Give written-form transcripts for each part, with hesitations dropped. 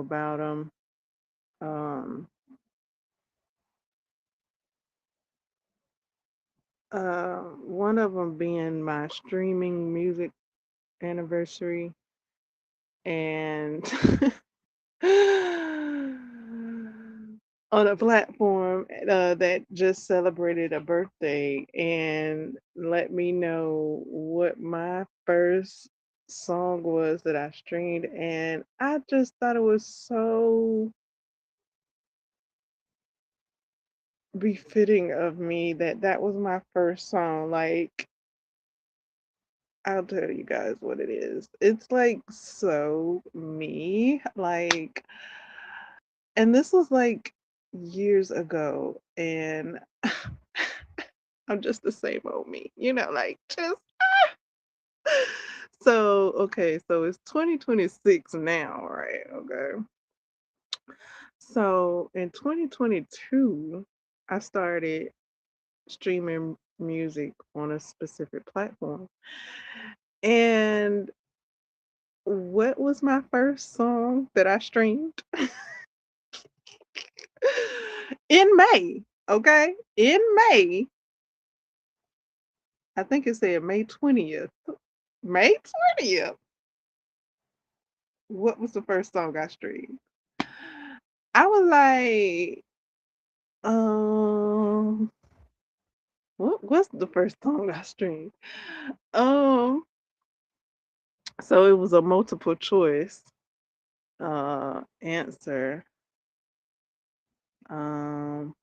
about them. Um, one of them being my streaming music anniversary, and on a platform that just celebrated a birthday and let me know what my first song was that I streamed, and I just thought it was so befitting of me that that was my first song. Like, I'll tell you guys what it is. It's like so me. Like, and this was like years ago, and I'm just the same old me, like just. So, okay, so it's 2026 now, right? Okay. So in 2022, I started streaming music on a specific platform. And what was my first song that I streamed? In May, okay? In May, I think it said May 20th. May 20th. What was the first song I streamed? I was like, um, what's the first song I streamed? Um, so it was a multiple choice answer. Um,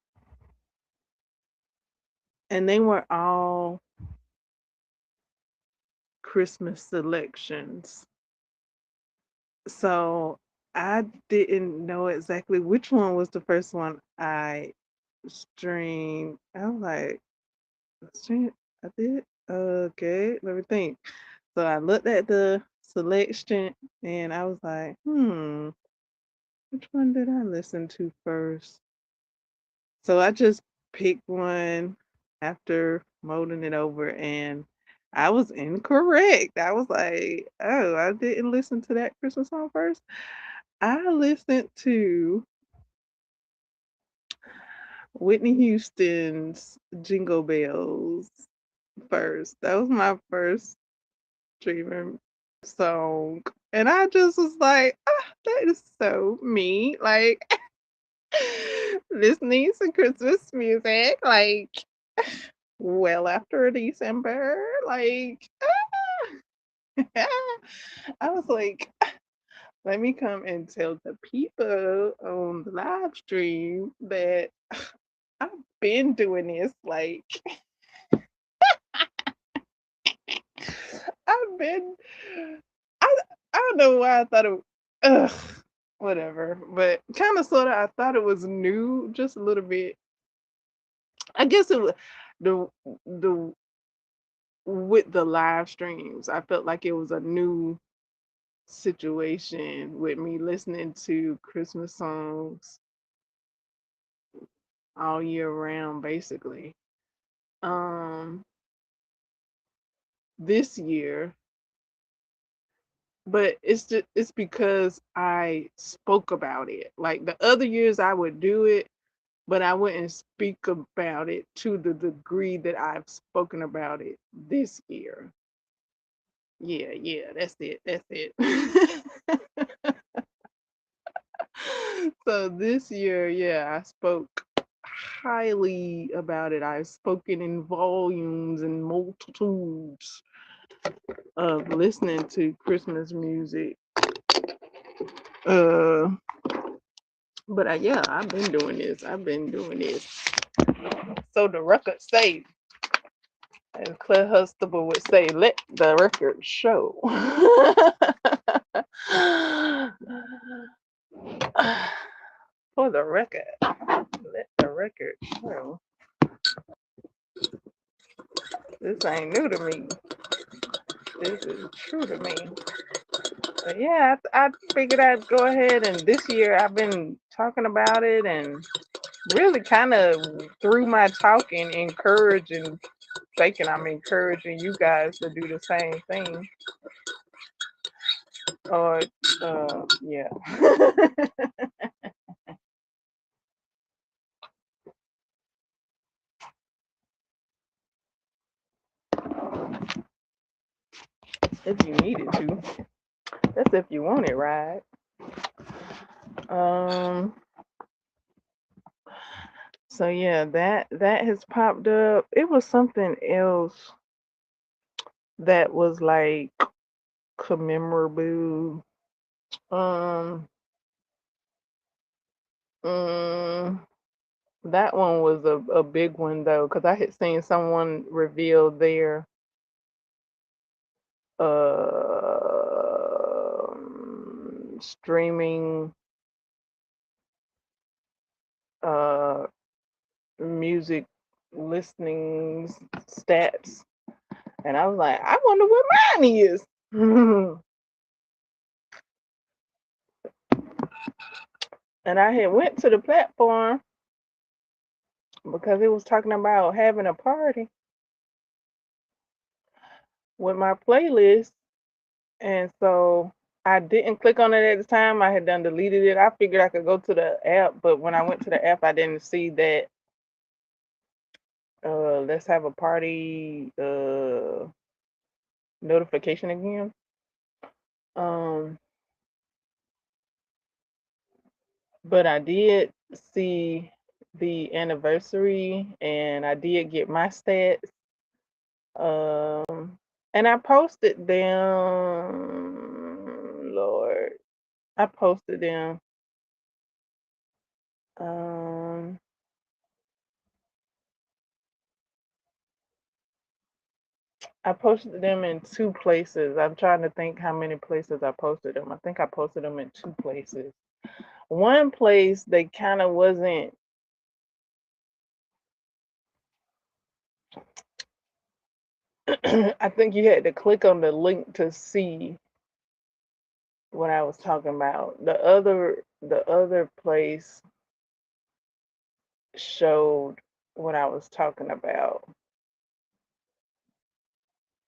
and they were all Christmas selections. So I didn't know exactly which one was the first one I streamed. I was like, stream, I did? Okay, let me think. So I looked at the selection and I was like, which one did I listen to first? So I just picked one after molding it over, and I was incorrect. I was like, oh, I didn't listen to that Christmas song first. I listened to Whitney Houston's Jingle Bells first. That was my first streaming song. And I just was like, that is so me. Like, listening to Christmas music, like, well after December. Like, I was like, let me come and tell the people on the live stream that I've been doing this. Like, I've been, I, I don't know why I thought it, ugh, whatever. But kind of sort of, I thought it was new, just a little bit. I guess it was the the with the live streams. I felt like it was a new situation with me listening to Christmas songs all year round, basically. Um, this year, but it's because I spoke about it. Like the other years, I would do it, but I wouldn't speak about it to the degree that I've spoken about it this year. Yeah, yeah, that's it. That's it. So this year, yeah, I spoke highly about it. I've spoken in volumes and multitudes of listening to Christmas music. Uh, but yeah, I've been doing this. I've been doing this. So the record say, as Claire Huxtable would say, let the record show. For the record, let the record show. This ain't new to me. This is true to me. But yeah, I figured I'd go ahead, and this year I've been talking about it and really kind of through my talking, encouraging, thinking I'm encouraging you guys to do the same thing. Or, yeah. you want it, right? So yeah, that has popped up. It was something else that was like commemorable. Um, mm, that one was a big one though, because I had seen someone reveal their streaming uh music listening stats, and I was like, I wonder what mine is. And I had went to the platform because it was talking about having a party with my playlist, and so I didn't click on it at the time. I had done deleted it. I figured I could go to the app, but when I went to the app, I didn't see that let's have a party notification again. Um, but I did see the anniversary, and I did get my stats. And I posted them. Lord, I posted them. Um, I posted them in 2 places. I'm trying to think how many places I posted them. I think I posted them in 2 places. One place they kind of wasn't. I think you had to click on the link to see what I was talking about. The other place showed what I was talking about.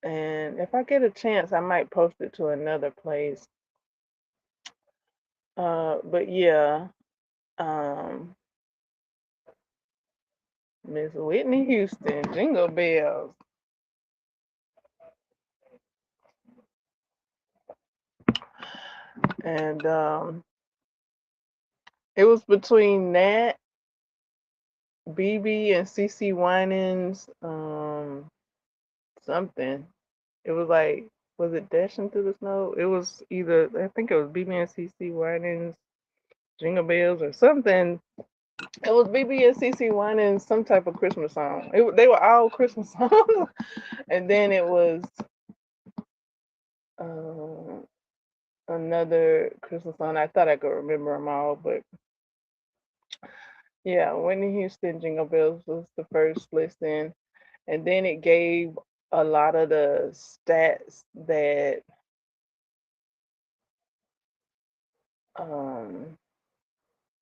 And if I get a chance, I might post it to another place. But yeah, Miss Whitney Houston, Jingle Bells. And it was between that, BB, and CC Winans, something. It was like, was it Dashing Through the Snow? It was either, I think it was BB and CC Winans, Jingle Bells, or something. It was BB and CC Winans, some type of Christmas song. They were all Christmas songs. And then it was uh, another Christmas song. I thought I could remember them all, but yeah, Whitney Houston Jingle Bells was the first listen. And then it gave a lot of the stats that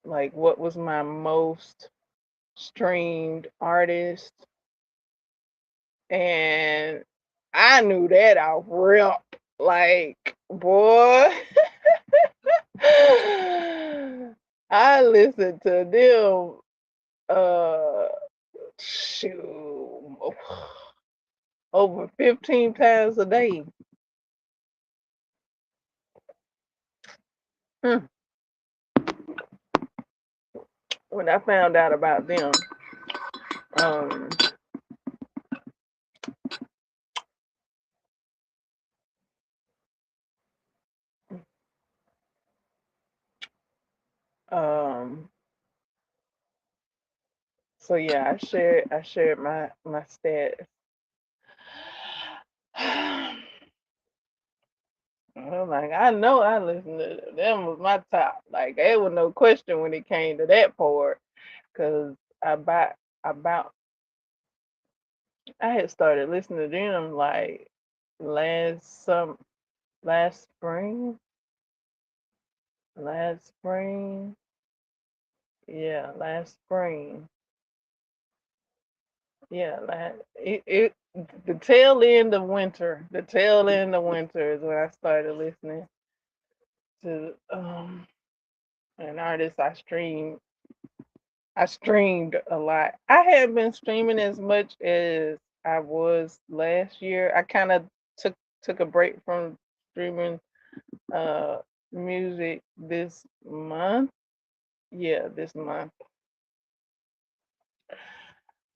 like what was my most streamed artist, and I knew that off rip. Like, boy, I listened to them shoot over 15 times a day. Hmm. When I found out about them, um, um, so yeah, I shared my stats. I'm like, I know I listened to them. Them was my top. Like, there was no question when it came to that part. Cause about I had started listening to them like last some last spring. Last spring. Yeah, last spring. Yeah, it the tail end of winter. The tail end of winter is when I started listening to an artist I streamed a lot. I haven't been streaming as much as I was last year. I kind of took a break from streaming music this month. Yeah, this month.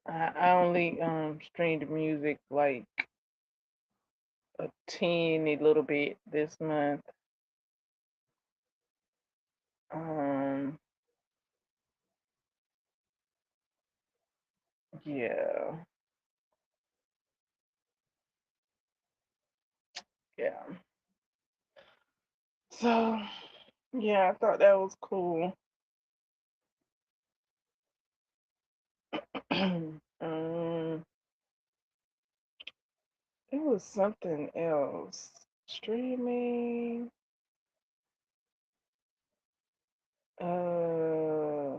I only streamed music like a teeny little bit this month. Um, yeah, yeah. So yeah, I thought that was cool. um, it was something else. Streaming. Uh,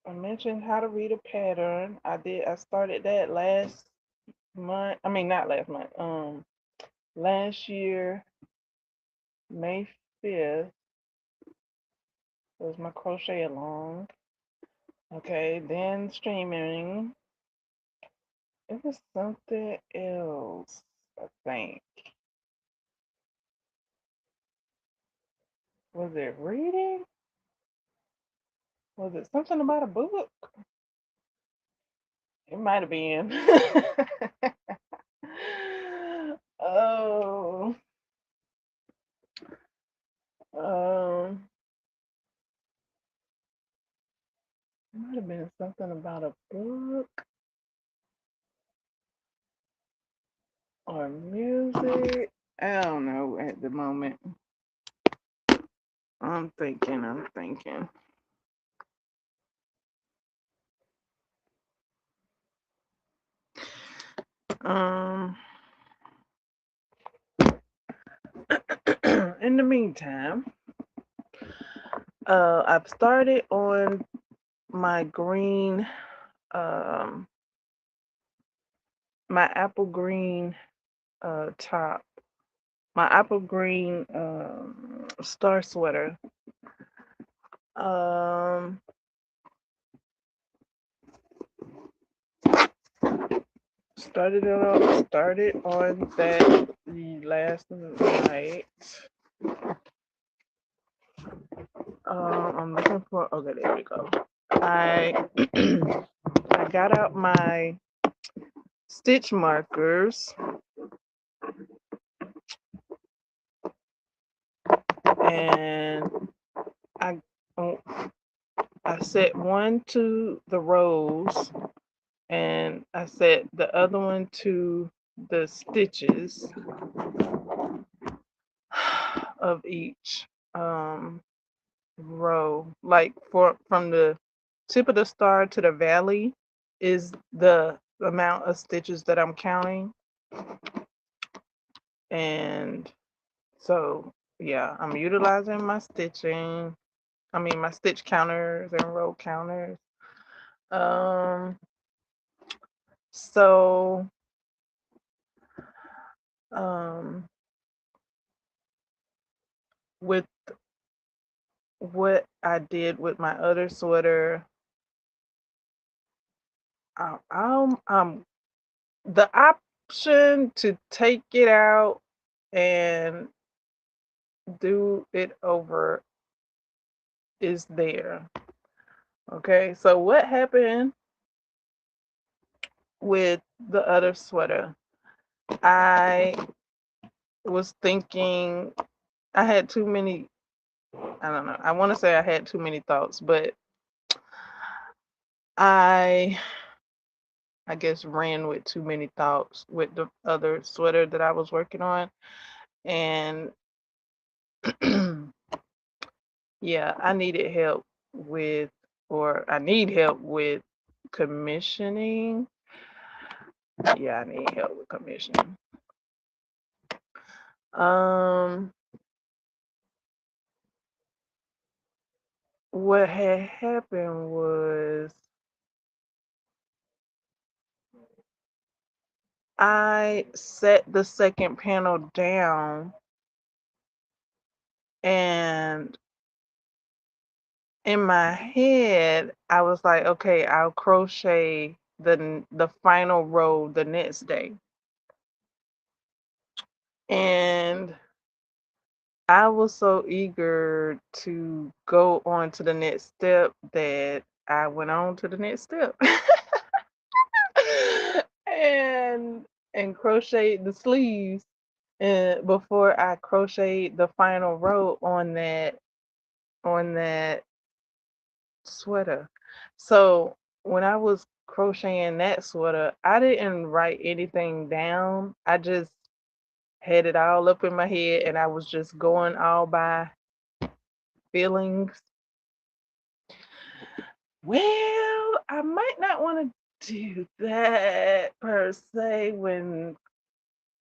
I mentioned how to read a pattern. I started that last month. I mean, not last month. Last year, May 5th was my crochet along. Okay, then streaming. It was something else, I think. Was it reading? Was it something about a book? It might have been. Oh, um, it might have been something about a book or music. I don't know at the moment. I'm thinking. Um, in the meantime, I've started on my green, um, my apple green top, my apple green star sweater. Um, started on that the last night. I'm looking for. Okay, there we go. I I got out my stitch markers and I oh, I set one to the rows and I set the other one to the stitches of each row. Like from the tip of the star to the valley is the amount of stitches that I'm counting. And so yeah, I'm utilizing my stitching. I mean my stitch counters and row counters. Um so um with what I did with my other sweater, I'm the option to take it out and do it over is there. Okay, so what happened with the other sweater? I was thinking I had too many, I don't know, I want to say I had too many thoughts, but I I guess ran with too many thoughts with the other sweater that I was working on. And yeah, I needed help with, or I need help with commissioning. Yeah, I need help with commissioning. Um, what had happened was I set the second panel down and in my head, I was like, okay, I'll crochet the final row the next day. And I was so eager to go on to the next step that I went on to the next step. and and crocheted the sleeves and before I crocheted the final row on that sweater. So when I was crocheting that sweater, I didn't write anything down. I just had it all up in my head and I was just going all by feelings. Well, I might not want to do that per se when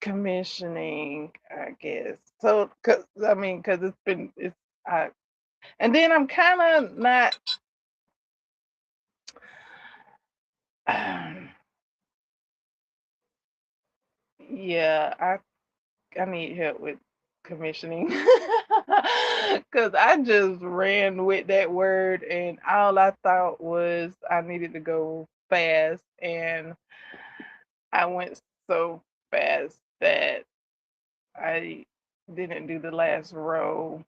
commissioning, I guess. So, cause it's I, and then I'm kind of not. Yeah, I need help with commissioning because I just ran with that word, and all I thought was I needed to go fast, and I went so fast that I didn't do the last row,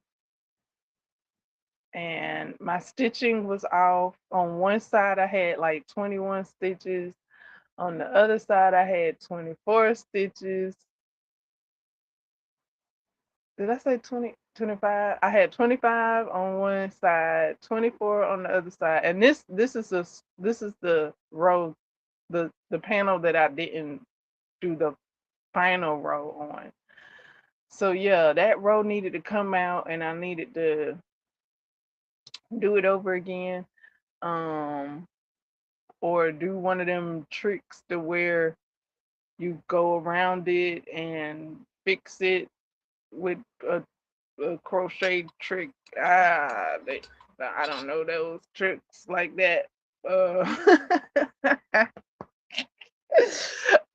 and my stitching was off. On one side, I had like 21 stitches. On the other side, I had 24 stitches. Did I say 20, 25? I had 25 on one side, 24 on the other side. And this is the row, the panel that I didn't do the final row on. So yeah, that row needed to come out and I needed to do it over again. Um or do one of them tricks to where you go around it and fix it with a crochet trick. I don't know those tricks like that.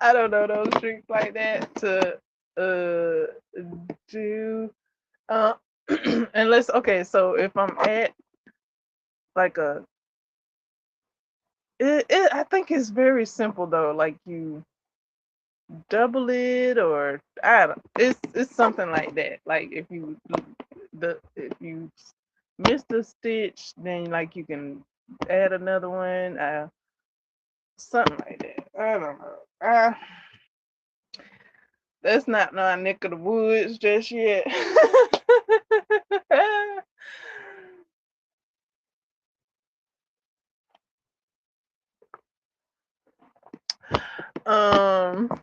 I don't know those tricks like that to do. Uh, unless okay, so if I'm at like I think it's very simple though. Like you double it or I don't. It's something like that. Like if you miss the stitch, then like you can add another one. Something like that. I don't know. That's not my neck of the woods just yet. um,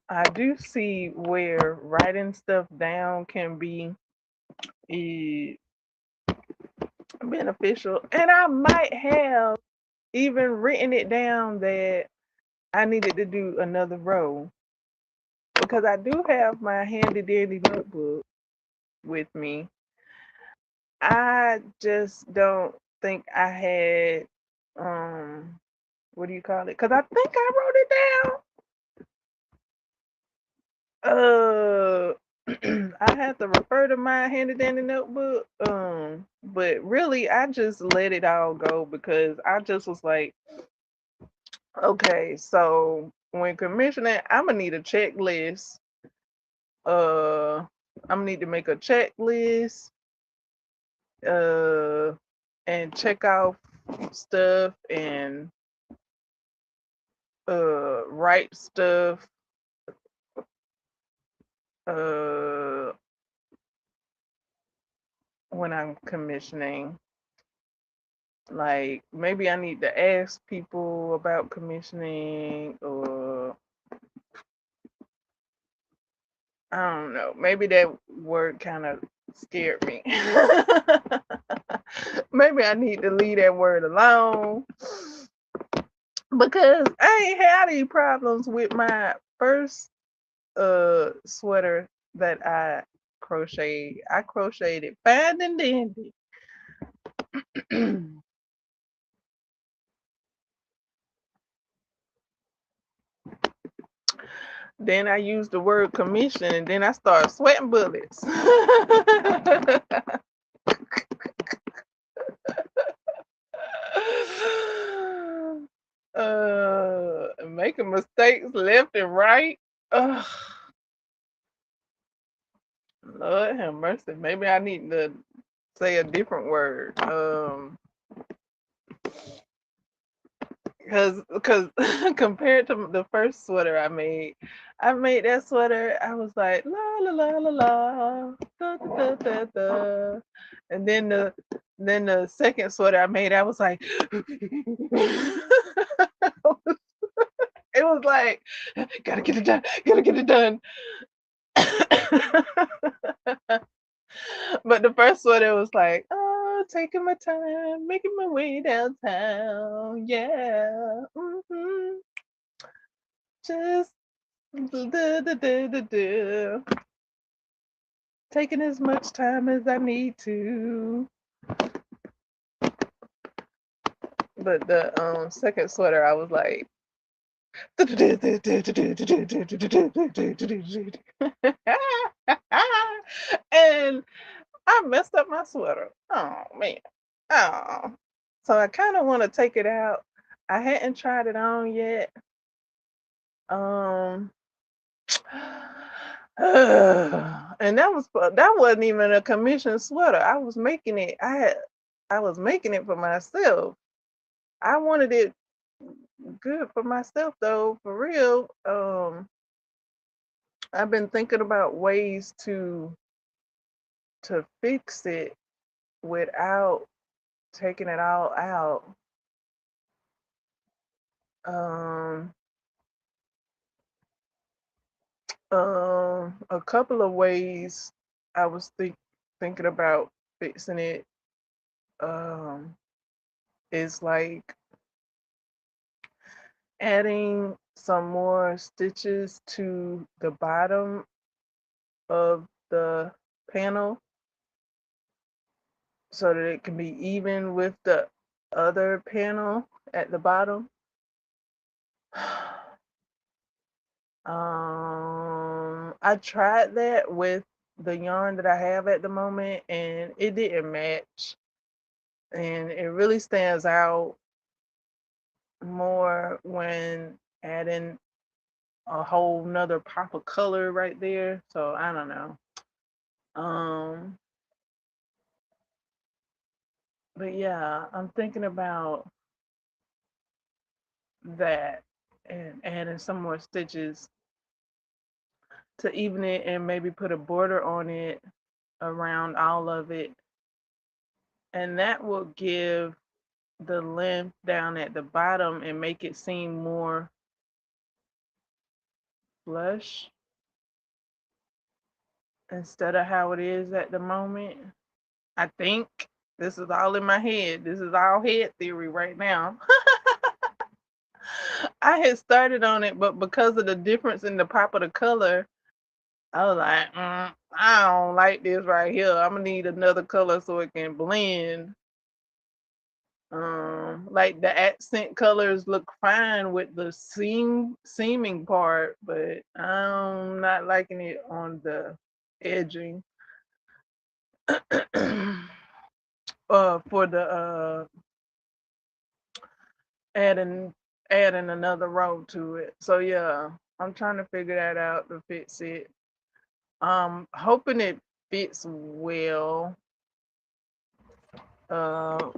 I do see where writing stuff down can be beneficial, and I might have even written it down that I needed to do another row because I do have my handy dandy notebook with me. I just don't think I had what do you call it? Because I think I wrote it down. I have to refer to my handy dandy notebook. But really I just let it all go because I just was like, okay, so when commissioning, I'm gonna need a checklist. I'm gonna need to make a checklist, uh, and check off stuff and write stuff. Uh, when I'm commissioning, like maybe I need to ask people about commissioning, or I don't know. Maybe that word kind of scared me. Maybe I need to leave that word alone because I ain't had any problems with my first sweater that I crocheted. I crocheted fine and dandy. Then I used the word commission and then I started sweating bullets. making mistakes left and right. Ugh, Lord have mercy. Maybe I need to say a different word. Because compared to the first sweater I made that sweater. I was like la la la la la, da, da, da, da, da. And then the second sweater I made, I was like, it was like, gotta get it done, gotta get it done. But the first one, it was like, oh, taking my time, making my way downtown. Yeah. Just do, do, do, do, do. Taking as much time as I need to. But the second sweater, I was like, and I messed up my sweater. Oh man. Oh. So I kind of want to take it out. I hadn't tried it on yet. Um and that wasn't even a commission sweater. I was making it. I was making it for myself. I wanted it good for myself though, for real. I've been thinking about ways to fix it without taking it all out. Um, a couple of ways I was thinking about fixing it um, is like adding some more stitches to the bottom of the panel so that it can be even with the other panel at the bottom. I tried that with the yarn that I have at the moment and it didn't match. And it really stands out more when adding a whole nother pop of color right there. So I don't know. Um, but yeah, I'm thinking about that and adding some more stitches to even it and maybe put a border on it around all of it. And that will give the length down at the bottom and make it seem more flush instead of how it is at the moment. I think this is all in my head. This is all head theory right now. I had started on it, but because of the difference in the pop of the color, I was like, I don't like this right here. I'm gonna need another color so it can blend. Like the accent colors look fine with the seaming part, but I'm not liking it on the edging. For the adding adding another row to it. So yeah, I'm trying to figure that out to fix it. Hoping it fits well. Uh,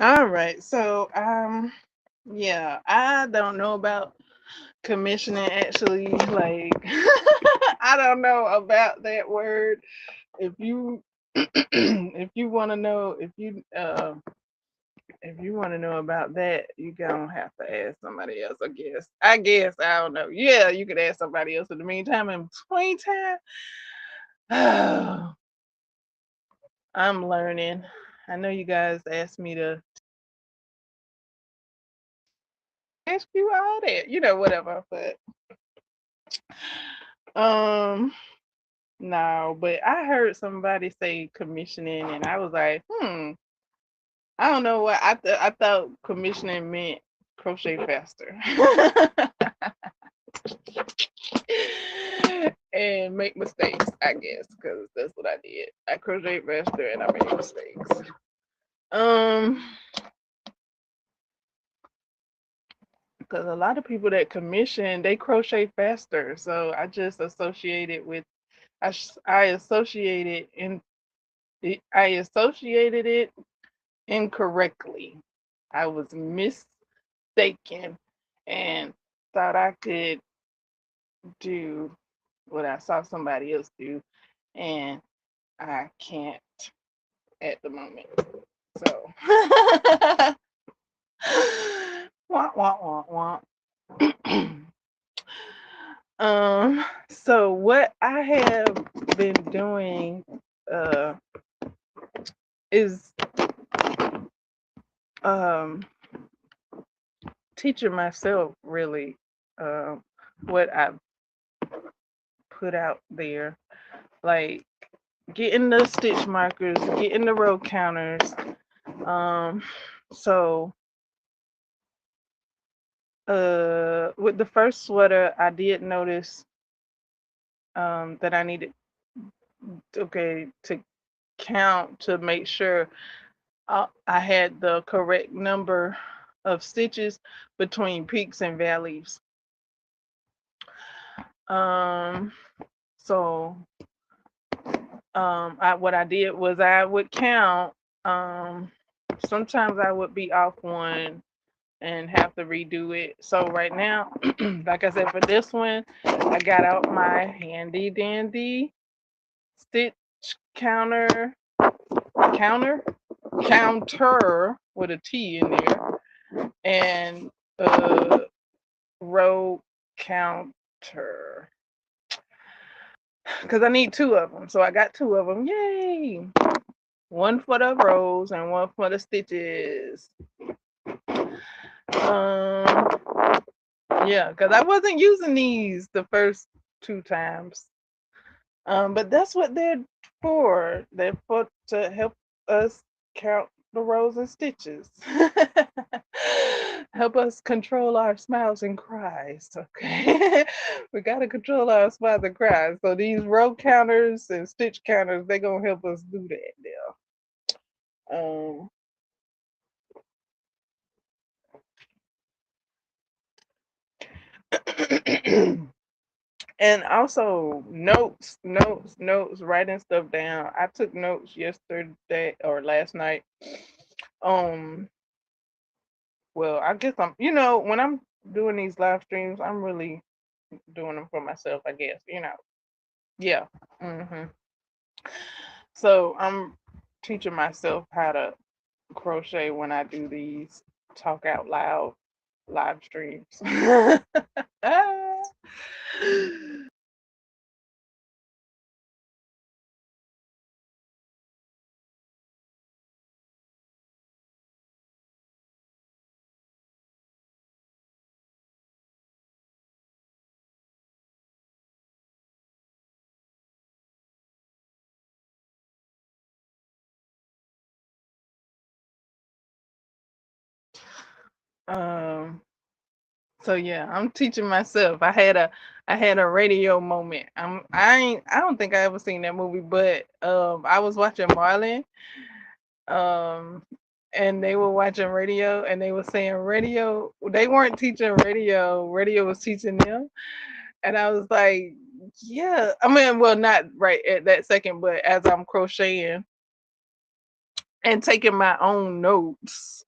All right. So, yeah, I don't know about commissioning actually. Like, I don't know about that word. If you, if you want to know, if you want to know about that, you gonna have to ask somebody else. I guess. I don't know. Yeah, you could ask somebody else in the meantime. In between time, I'm learning. I know you guys asked me to ask you all that, whatever. But um, no. But I heard somebody say commissioning, and I was like, I don't know what I thought commissioning meant crochet faster. And make mistakes, I guess, because that's what I did. I crocheted faster and I made mistakes. Um, because a lot of people that commission they crochet faster, so I just associated with I associated in I associated it incorrectly. I was mistaken and thought I could do what I saw somebody else do, and I can't at the moment. So, wah, wah, wah, wah. So what I have been doing uh is um teaching myself really what I put out there, like getting the stitch markers, getting the row counters. So with the first sweater I did notice that I needed to count to make sure I had the correct number of stitches between peaks and valleys. Um, so what I did was I would count. Um, Sometimes I would be off one and have to redo it. So right now, like I said, for this one, I got out my handy dandy stitch counter counter counter with a T in there and row counter because I need two of them. So I got two of them. Yay! One for the rows and one for the stitches. Um, yeah, because I wasn't using these the first two times. But that's what they're for. They're for to help us count the rows and stitches. Help us control our smiles and cries. Okay. We gotta control our smiles and cries. So these row counters and stitch counters, they're gonna help us do that now. And also notes, writing stuff down. I took notes yesterday or last night. Um, well, I guess when I'm doing these live streams, I'm really doing them for myself, I guess. Yeah. hmm So I'm teaching myself how to crochet when I do these talk out loud live streams. um So yeah, I'm teaching myself. I had a radio moment. I don't think I ever seen that movie, but I was watching Marlon, um and they were watching radio and they were saying radio, they weren't teaching radio was teaching them. And I was like, yeah. I mean, well, not right at that second, but as I'm crocheting and taking my own notes.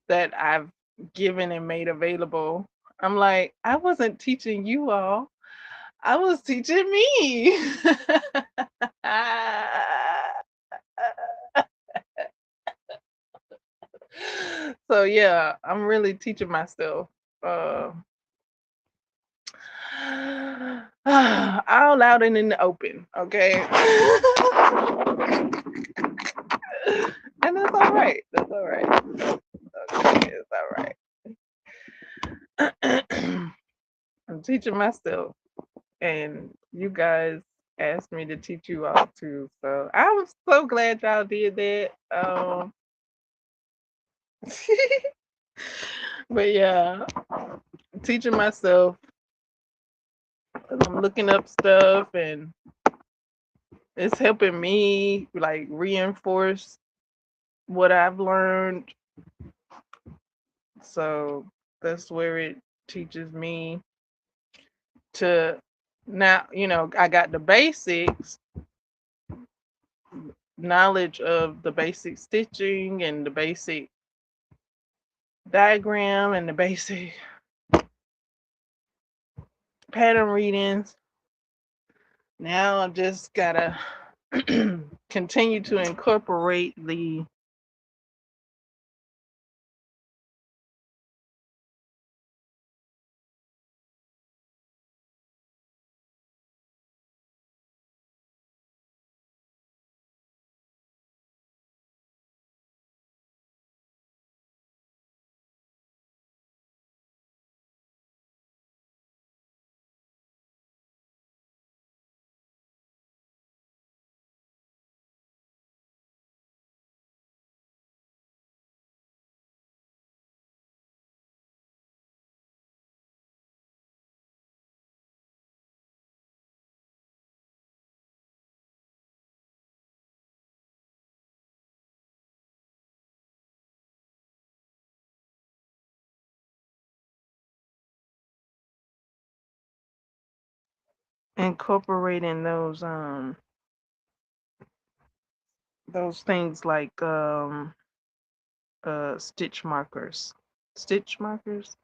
that I've given and made available. I'm like, I wasn't teaching you all. I was teaching me. So yeah, I'm really teaching myself. Uh, all out and in the open, okay? And that's all right. That's all right. Okay, it's all right. I'm teaching myself, and you guys asked me to teach you all too. So I was so glad y'all did that. But yeah, teaching myself, I'm looking up stuff, and it's helping me like reinforce what I've learned. So that's where it teaches me to now, I got the basics, knowledge of the basic stitching and the basic diagram and the basic pattern readings. Now I just gotta continue to incorporate the incorporating those things like stitch markers, stitch markers,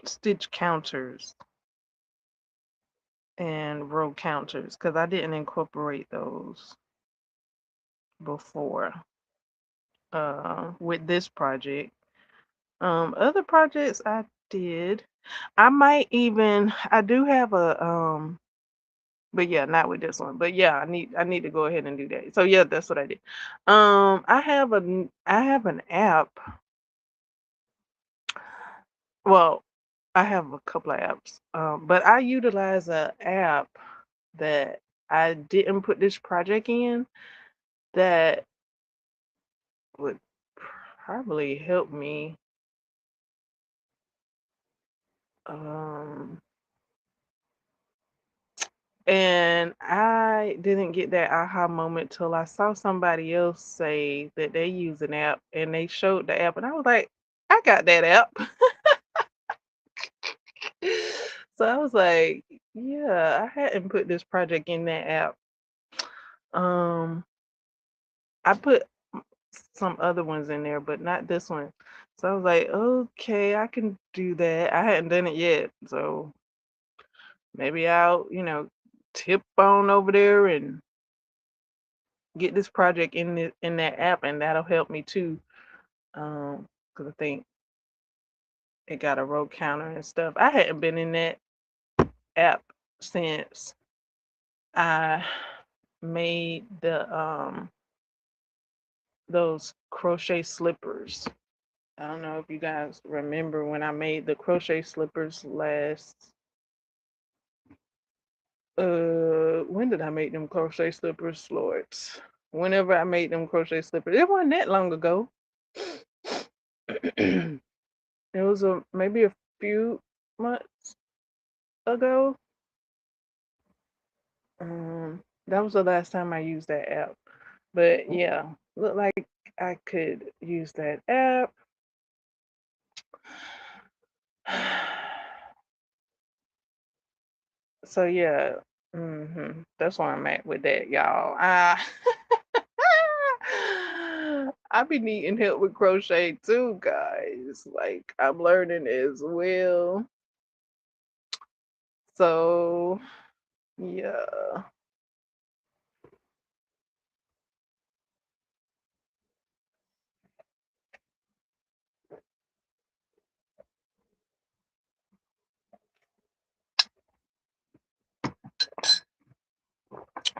stitch counters, and row counters, because I didn't incorporate those before with this project. Other projects I did. I do have a but yeah, not with this one. But yeah, I need to go ahead and do that. So yeah, that's what I did. I have an app. Well, I have a couple of apps. But I utilize a app that I didn't put this project in that would probably help me. Um, and I didn't get that aha moment till I saw somebody else say that they use an app and they showed the app, and I was like, I got that app. So I was like, yeah, I hadn't put this project in that app. Um, I put some other ones in there, but not this one. So I was like, okay, I can do that. I hadn't done it yet, so maybe I'll, tip on over there and get this project in that app, and that'll help me too. Because I think it got a row counter and stuff. I hadn't been in that app since I made the those crochet slippers. I don't know if you guys remember when I made the crochet slippers last. When did I make them crochet slippers, Lord? Whenever I made them crochet slippers, it wasn't that long ago. It was maybe a few months ago. That was the last time I used that app. But yeah, looked like I could use that app. So yeah, that's where I'm at with that, y'all. I be needing help with crochet too, guys. Like I'm learning as well. So yeah.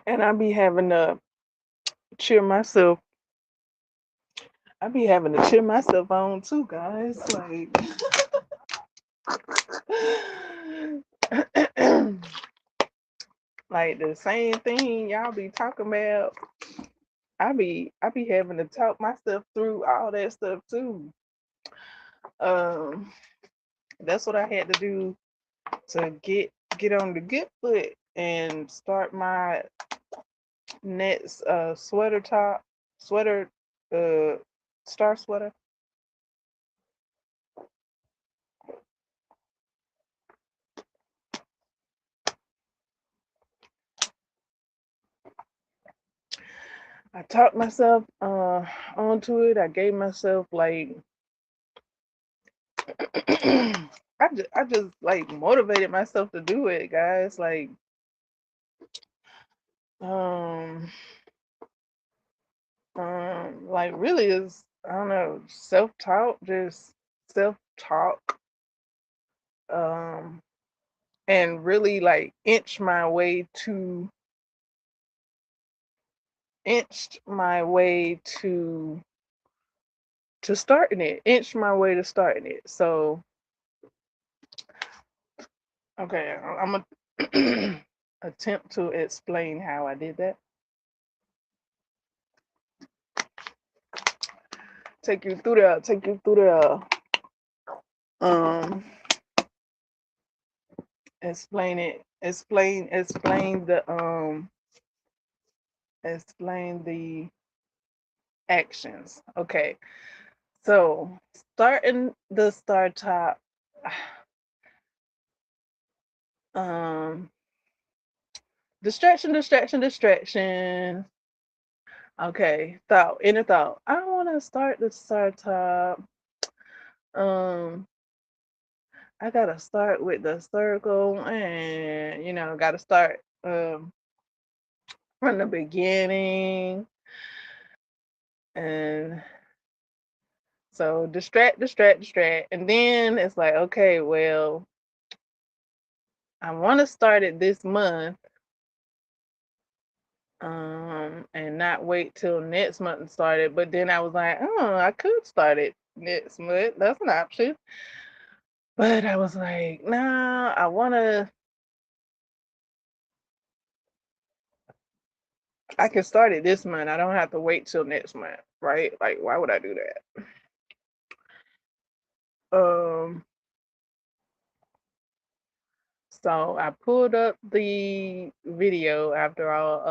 And I be having to cheer myself. I be having to cheer myself on too, guys. Like like the same thing y'all be talking about. I be having to talk myself through all that stuff too. Um, that's what I had to do to get on the good foot and start my next sweater uh star sweater. I talked myself onto it. I gave myself like I just like motivated myself to do it, guys. Um like really is I don't know, self-talk, just self-talk. Um and really like inched my way to starting it. Inched my way to starting it. So okay, I'm gonna attempt to explain how I did that. Take you through um explain it explain the actions. Okay. So starting the start top um distraction. Okay, inner thought. I wanna start the start top. Um I gotta start with the circle and gotta start from the beginning. And so distract. And then it's like, okay, well, I wanna start it this month, and not wait till next month and start it. But then I was like, oh, I could start it next month. That's an option. But I was like, nah, I can start it this month. I don't have to wait till next month, right? Like, why would I do that? Um, so I pulled up the video after all,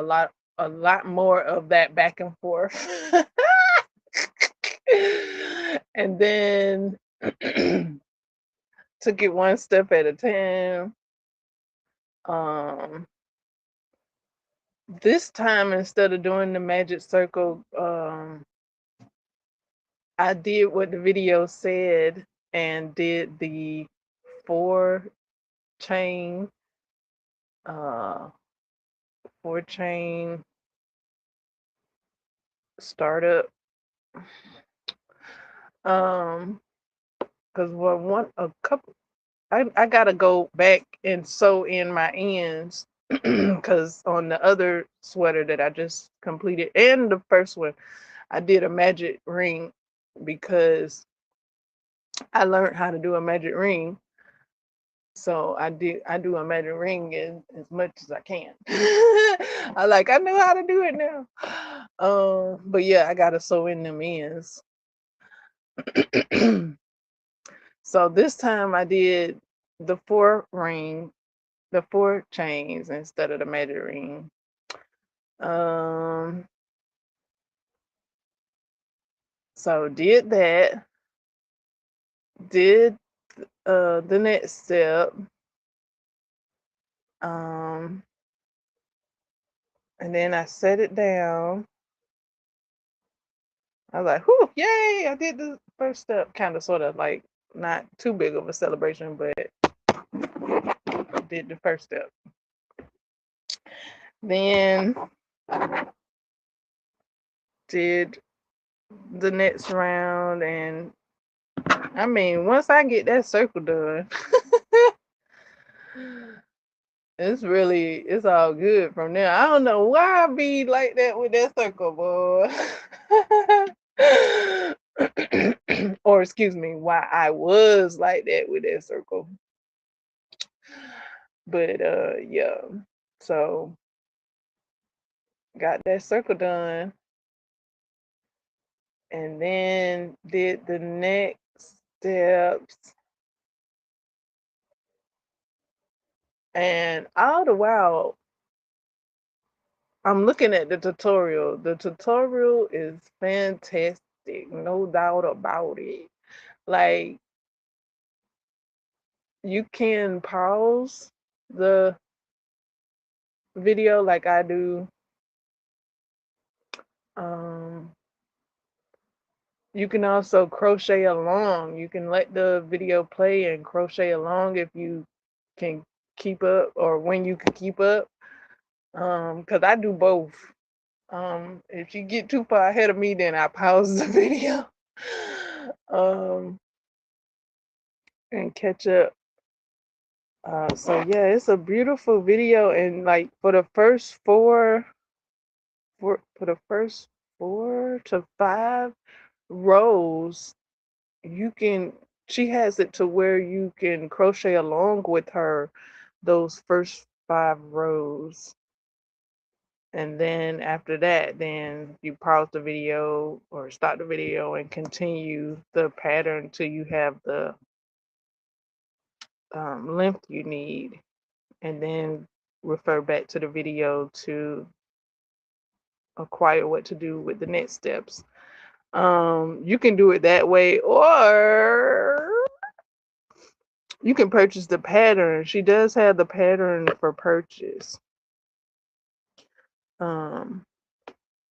a lot more of that back and forth. And then took it one step at a time. Um, this time instead of doing the magic circle, I did what the video said and did the four chain, uh, four chain startup. Because a couple, I gotta go back and sew in my ends because on the other sweater that I just completed and the first one, I did a magic ring because I learned how to do a magic ring. So I do a magic ring as much as I can. I know how to do it now. But yeah, I gotta sew in them ends. So this time I did the the four chains instead of the magic ring. Um, so did that, did the next step, um, and then I set it down. I was like, whew, yay, I did the first step. Kind of, sort of like not too big of a celebration, but did the first step. Then did the next round, and I mean, once I get that circle done, it's all good from there. I don't know why I be like that with that circle, boy. Or excuse me, why I was like that with that circle. But yeah. So got that circle done, and then did the next steps. And all the while, I'm looking at the tutorial. The tutorial is fantastic, no doubt about it. Like, you can pause the video like I do. Um, you can also crochet along. You can let the video play and crochet along if you can keep up, or when you can keep up. Because I do both. If you get too far ahead of me, then I pause the video. And catch up. So yeah, it's a beautiful video, and like for the first first 4 to 5 rows, she has it to where you can crochet along with her those first 5 rows. And then after that, then you pause the video or stop the video and continue the pattern till you have the length you need, and then refer back to the video to acquire what to do with the next steps. You can do it that way, or you can purchase the pattern. She does have the pattern for purchase.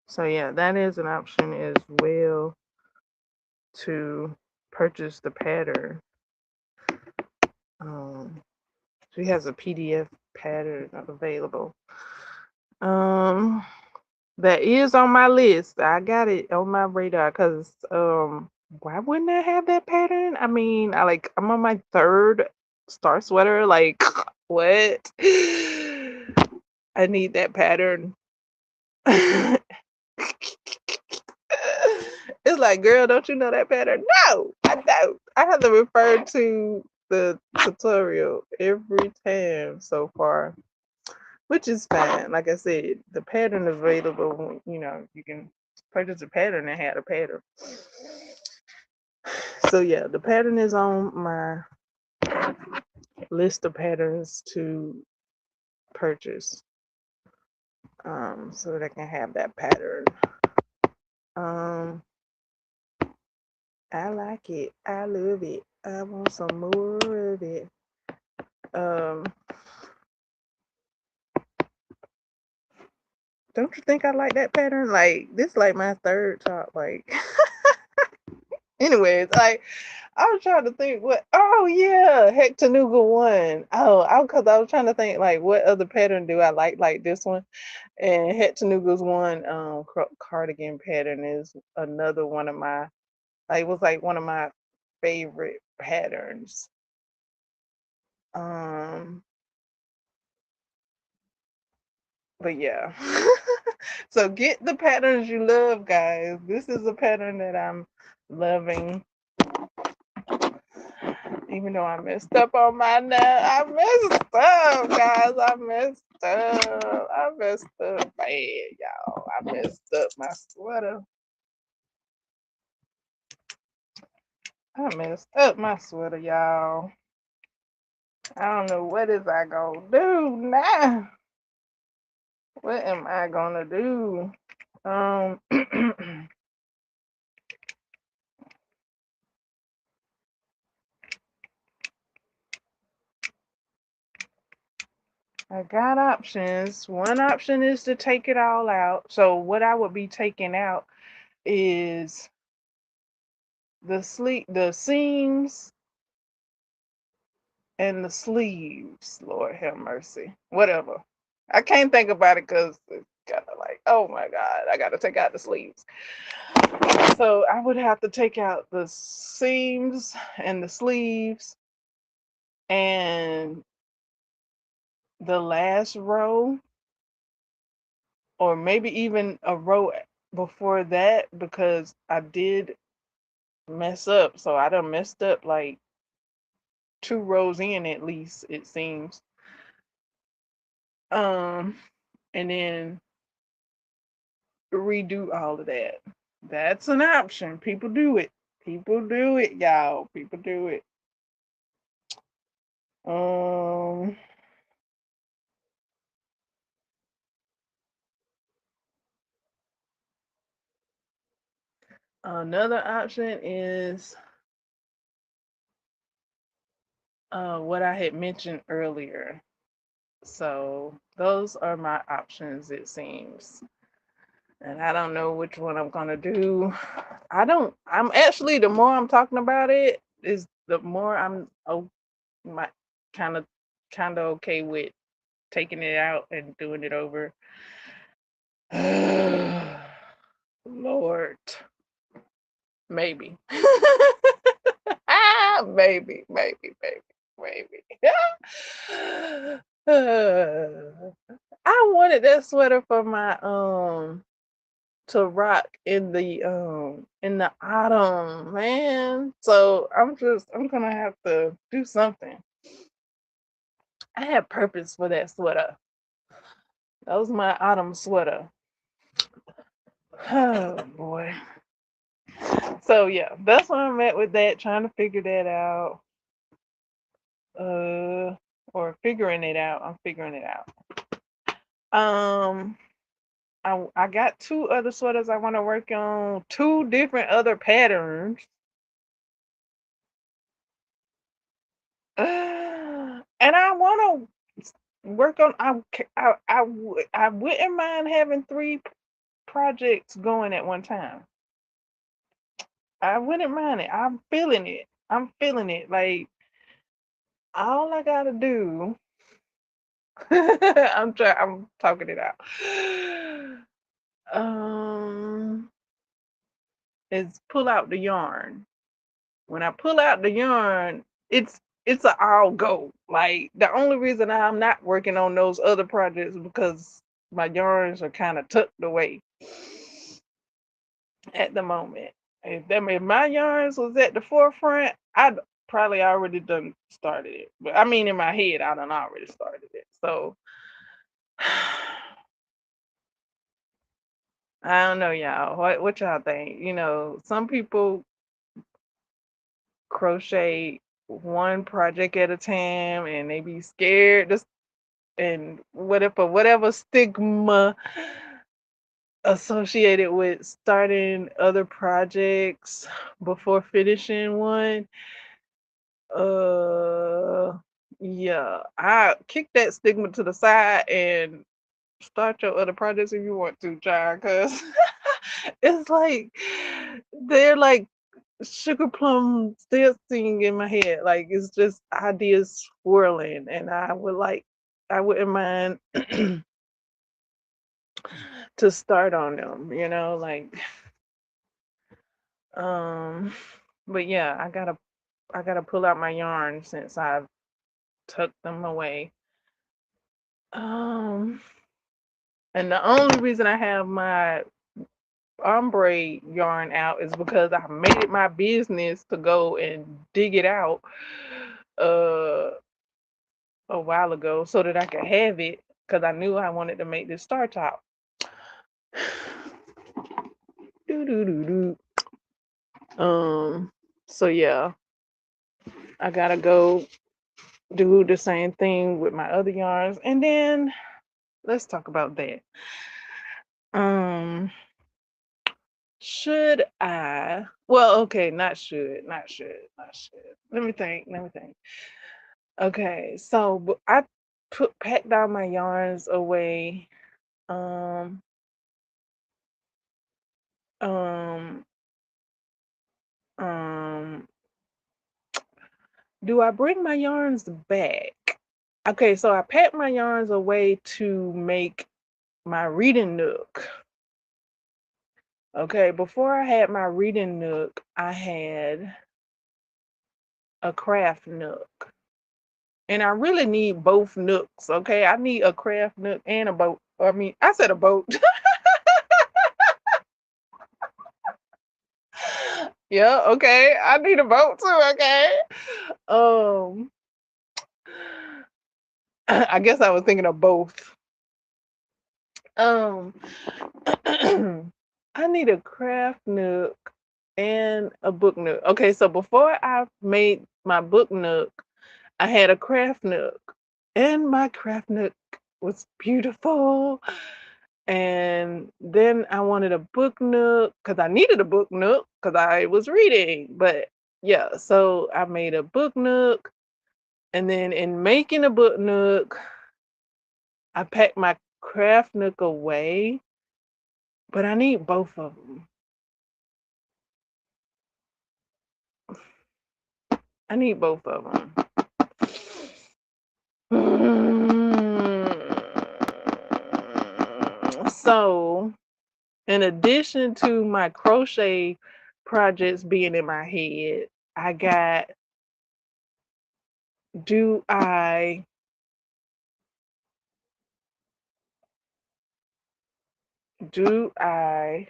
So yeah, that is an option as well, to purchase the pattern. She has a PDF pattern available. That is on my list. I got it on my radar because why wouldn't I have that pattern? I mean, I'm on my 3rd star sweater. Like, what? I need that pattern. It's like, girl, don't you know that pattern? No, I don't. I have to refer to the tutorial every time so far, which is fine. Like I said, the pattern is available. You can purchase a pattern and have a pattern. So yeah, the pattern is on my list of patterns to purchase, so that I can have that pattern. I like it. I love it. I want some more of it. Don't you think I like that pattern? Like, this like my 3rd top. Like, anyways, like, I was trying to think what. Oh yeah, Hectanuga one. Oh, because I was trying to think like what other pattern do I like this one, and Hectanuga's one cardigan pattern is another one of my, like, was like one of my favorite patterns. But yeah. So get the patterns you love, guys. This is a pattern that I'm loving. Even though I messed up on my nail. I messed up, guys. I messed up bad, y'all. I messed up my sweater. I messed up my sweater, y'all. I don't know what is I gonna do now. What am I gonna do? I got options. One option is to take it all out. So what I would be taking out is the seams and the sleeves. Lord have mercy. Whatever. I can't think about it because it's kind of like, oh my God, I got to take out the sleeves. So I would have to take out the seams and the sleeves and the last row, or maybe even a row before that, because I did mess up. So I done messed up like 2 rows in at least, it seems. And then redo all of that. That's an option. People do it. People do it, y'all. People do it. Um, Another option is what I had mentioned earlier. So those are my options, it seems. And I don't know which one I'm gonna do. I'm actually, the more I'm talking about it, is the more I'm my kind of okay with taking it out and doing it over. Lord, maybe. Maybe, maybe. I wanted that sweater for my to rock in the autumn, man. So I'm gonna have to do something. I had purpose for that sweater. That was my autumn sweater. Oh boy. So yeah, that's where I'm at with that, trying to figure that out. Or figuring it out. I'm figuring it out. Um I got 2 other sweaters I want to work on, 2 different other patterns. And I want to work on. I wouldn't mind having 3 projects going at one time. I wouldn't mind it. I'm feeling it. I'm feeling it. Like, all I gotta do. I'm trying. I'm talking it out. Um, is pull out the yarn. When I pull out the yarn, it's a all go. Like, the only reason I'm not working on those other projects is because my yarns are kind of tucked away at the moment. If my yarns was at the forefront, I'd probably already done started it. But I mean, in my head, I done already started it. So I don't know, y'all. What y'all think? Some people crochet one project at a time, and they be scared and whatever stigma associated with starting other projects before finishing one. Yeah, I kick that stigma to the side and start your other projects if you want to, child, because it's like they're like sugar plum still singing in my head. Like, it's just ideas swirling, and I wouldn't mind to start on them, like, um but yeah, I gotta pull out my yarn since I've tucked them away. Um and the only reason I have my ombre yarn out is because I made it my business to go and dig it out uh a while ago so that I could have it, because I knew I wanted to make this star top. Do do do do. So yeah, I gotta go do the same thing with my other yarns, and then let's talk about that. Um, should I? Well, okay, not should. Let me think. Okay, so I packed all my yarns away. Um, Um, um, do I bring my yarns back? Okay, so I packed my yarns away to make my reading nook. Okay, before I had my reading nook, I had a craft nook. And I really need both nooks, okay? I need a craft nook and a boat. I mean, I said a boat. Yeah, okay. I need a boat too, okay? Um, I guess I was thinking of both. Um, I need a craft nook and a book nook. Okay, so before I made my book nook, I had a craft nook, and my craft nook was beautiful. And then I wanted a book nook because I needed a book nook because I was reading. But yeah, so I made a book nook. And then in making a book nook, I packed my craft nook away. But I need both of them. I need both of them. So, in addition to my crochet projects being in my head, I got, do I do I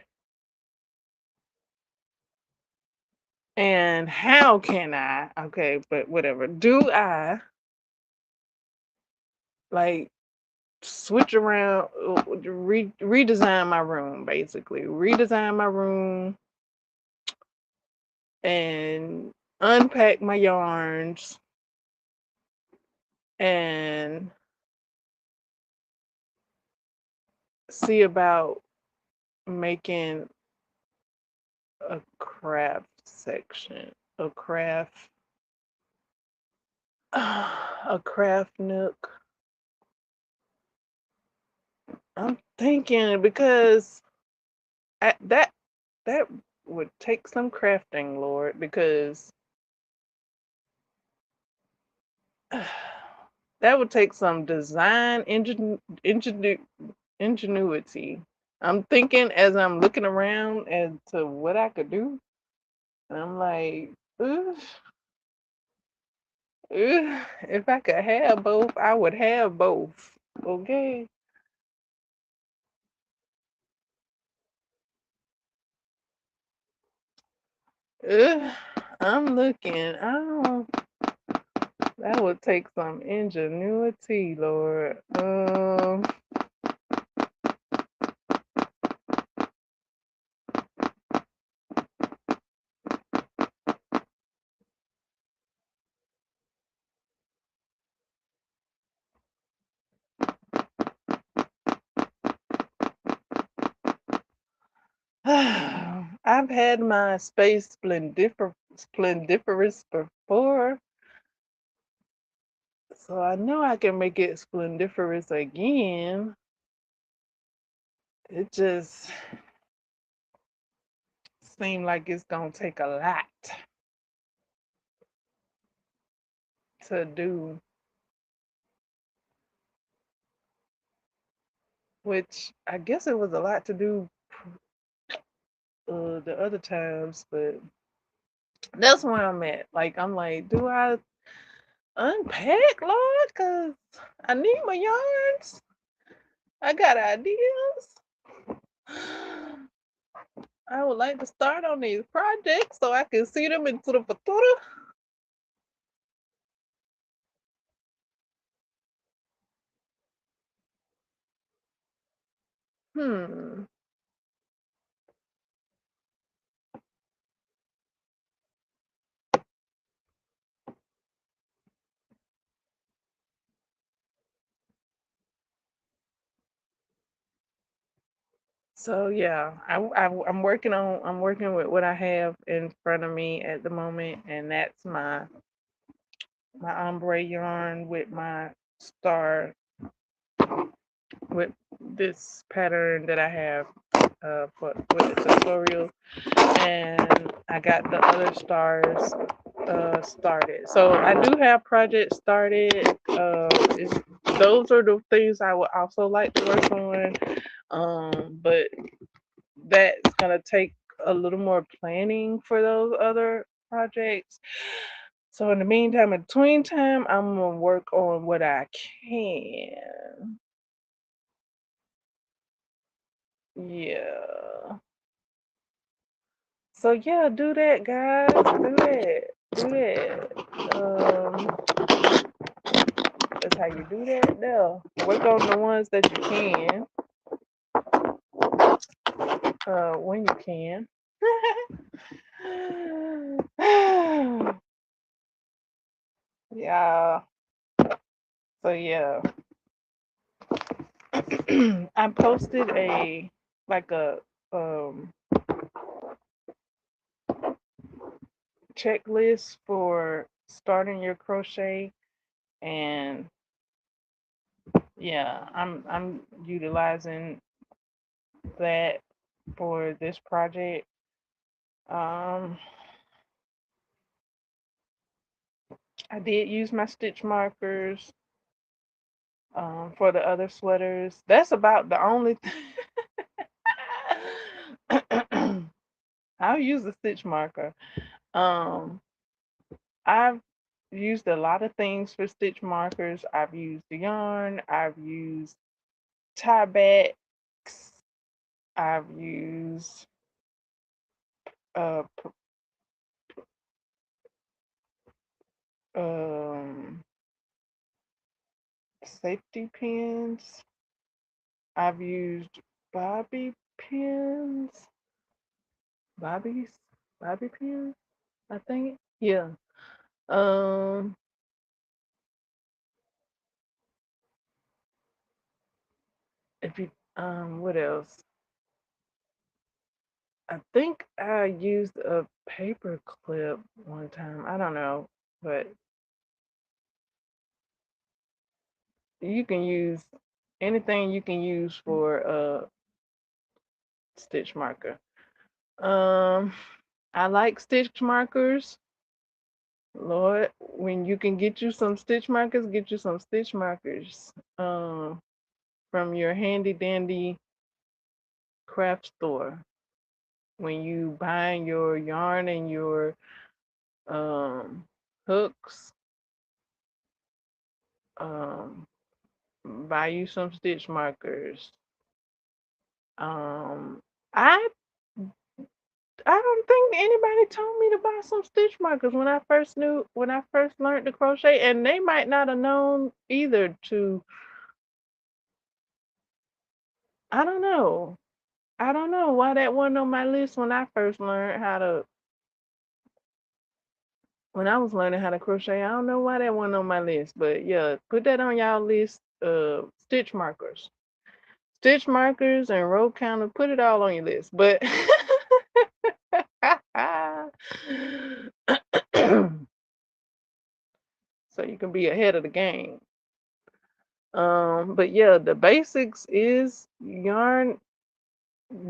and how can I, okay, but whatever, do I like switch around, redesign my room, basically redesign my room and unpack my yarns and see about making a craft section, a craft, a craft nook. I'm thinking because that would take some crafting, Lord, because that would take some design ingenuity. I'm thinking as I'm looking around as to what I could do, and I'm like, ugh, if I could have both, I would have both. Okay. Ugh, I'm looking. I don't. That would take some ingenuity, Lord. I've had my space splendiferous before, so I know I can make it splendiferous again. It just seemed like it's gonna take a lot to do, which I guess it was a lot to do the other times, but that's where I'm at. Like, I'm like, do I unpack, Lord? Because I need my yarns. I got ideas. I would like to start on these projects so I can see them into the future. Hmm. So yeah, I'm working with what I have in front of me at the moment, and that's my ombre yarn with my star with this pattern that I have. for with the tutorial, and I got the other stars started. So I do have projects started. Those are the things I would also like to work on. But that's gonna take a little more planning for those other projects. So in the meantime, in between time, I'm gonna work on what I can. Yeah. So yeah, do that, guys. Do that. Do that. That's how you do that. There. Work on the ones that you can. When you can. Yeah. So yeah. I posted a um checklist for starting your crochet, and yeah, I'm utilizing that for this project. Um I did use my stitch markers for the other sweaters. That's about the only thing. I'll use the stitch marker. Um I've used a lot of things for stitch markers. I've used yarn, I've used tie backs, I've used uh um safety pins. I've used bobby pins, bobbies, bobby pins, I think. Yeah. Um, if you what else? I think I used a paper clip one time. I don't know, but you can use anything you can use for a stitch marker. Um, I like stitch markers. Lord, when you can get you some stitch markers, get you some stitch markers. From your handy dandy craft store. When you buy your yarn and your hooks, um, buy you some stitch markers. Um, I I don't think anybody told me to buy some stitch markers when I first learned to crochet, and they might not have known either to. I don't know. I don't know why that wasn't on my list when I first learned how to when I was learning how to crochet. I don't know why that wasn't on my list, but yeah, put that on y'all list. Stitch markers, stitch markers, and row counter. Put it all on your list. But so you can be ahead of the game. But yeah, the basics is yarn.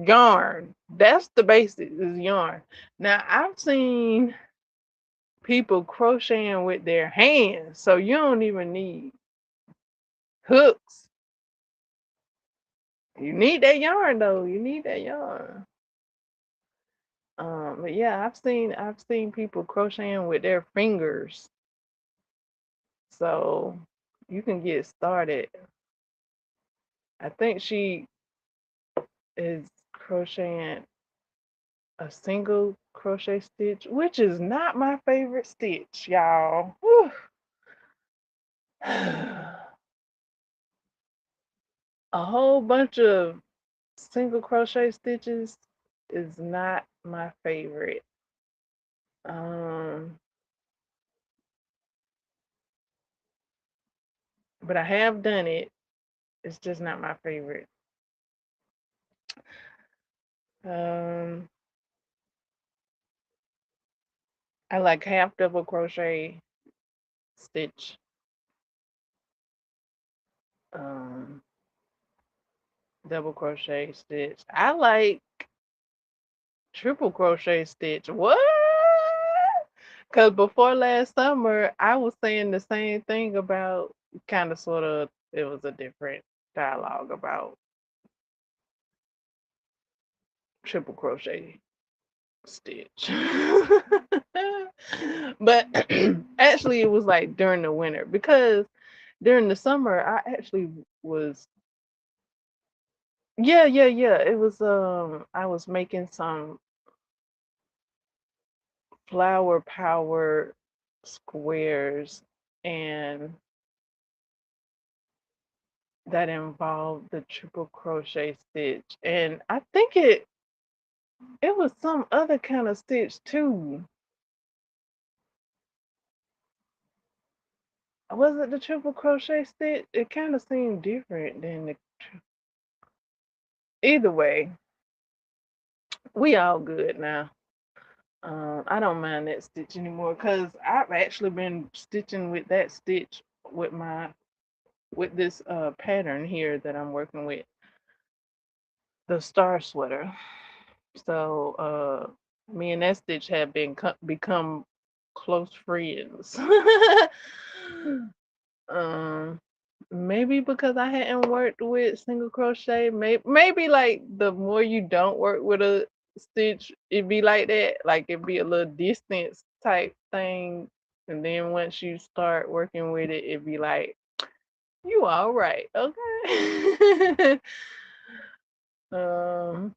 Yarn. That's the basics is yarn. Now I've seen people crocheting with their hands, so you don't even need hooks. You need that yarn though. You need that yarn. But yeah, I've seen people crocheting with their fingers, so you can get started. I think she is crocheting a single crochet stitch, which is not my favorite stitch, y'all. A whole bunch of single crochet stitches is not my favorite. Um, but I have done it. It's just not my favorite. Um, I like half double crochet stitch. Um, double crochet stitch. I like triple crochet stitch. What? Because before last summer, I was saying the same thing about kind of sort of, it was a different dialogue about triple crochet stitch. But actually, it was like during the winter because during the summer, I actually was, yeah, yeah, yeah. It was, I was making some flower power squares, and that involved the triple crochet stitch. And I think it was some other kind of stitch too. Was it the triple crochet stitch? It kind of seemed different than the. Either way, we all good now. I don't mind that stitch anymore because I've actually been stitching with that stitch with this pattern here that I'm working with, the star sweater. So me and that stitch have become close friends. um Maybe because I hadn't worked with single crochet, maybe like the more you don't work with a stitch, it'd be like that. Like it'd be a little distance type thing. And then once you start working with it, it'd be like, you all right, okay. um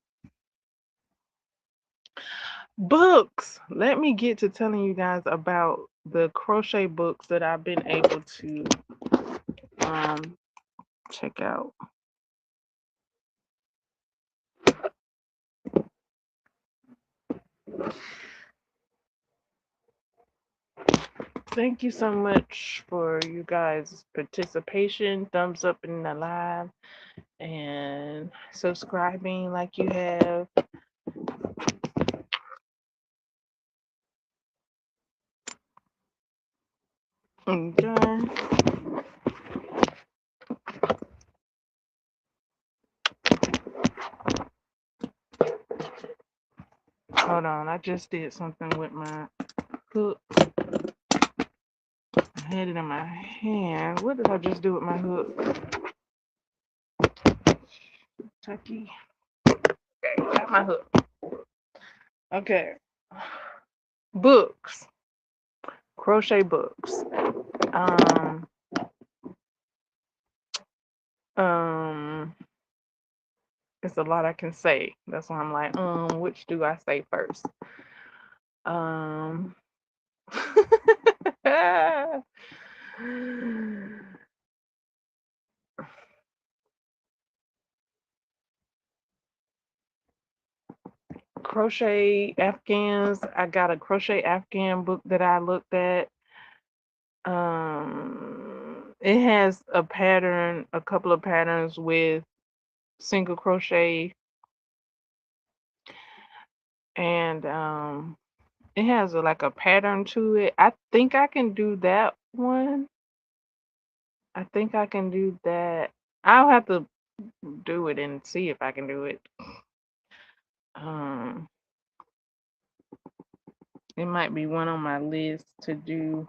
Books. Let me get to telling you guys about the crochet books that I've been able to um check out. Thank you so much for you guys' participation, thumbs up in the live, and subscribing like you have. Okay. Hold on, I just did something with my hook. I had it in my hand. What did I just do with my hook? Tucky. Okay, got my hook. Okay. Books. Crochet books. Um, um, it's a lot I can say. That's why I'm like, which do I say first? Um, crochet Afghans. I got a crochet Afghan book that I looked at. It has a pattern, a couple of patterns with single crochet, and it has like a pattern to it. I think I can do that one. I think I can do that. I'll have to do it and see if I can do it. Um, it might be one on my list to do.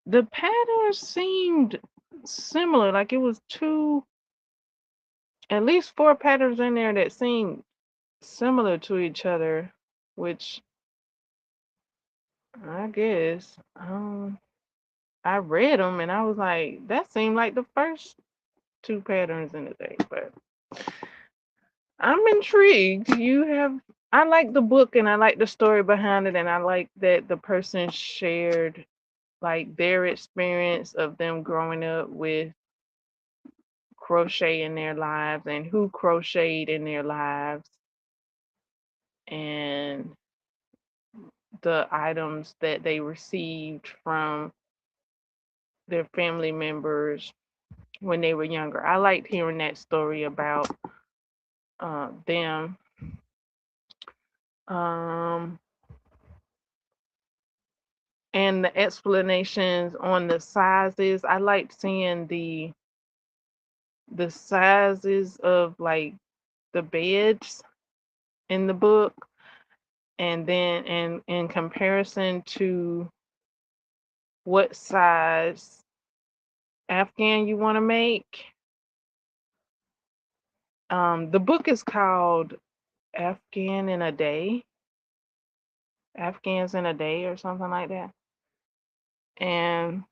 The patterns seemed similar, like it was at least four patterns in there that seemed similar to each other, which I guess I read them and I was like, that seemed like the first two patterns in the thing, but I'm intrigued. I like the book and I like the story behind it, and I like that the person shared like their experience of them growing up with crochet in their lives and who crocheted in their lives and the items that they received from their family members when they were younger. I liked hearing that story about them. Um, and the explanations on the sizes. I liked seeing the sizes of like the beds in the book, and then in comparison to what size Afghan you want to make. The book is called Afghan in a Day, Afghans in a Day, or something like that. And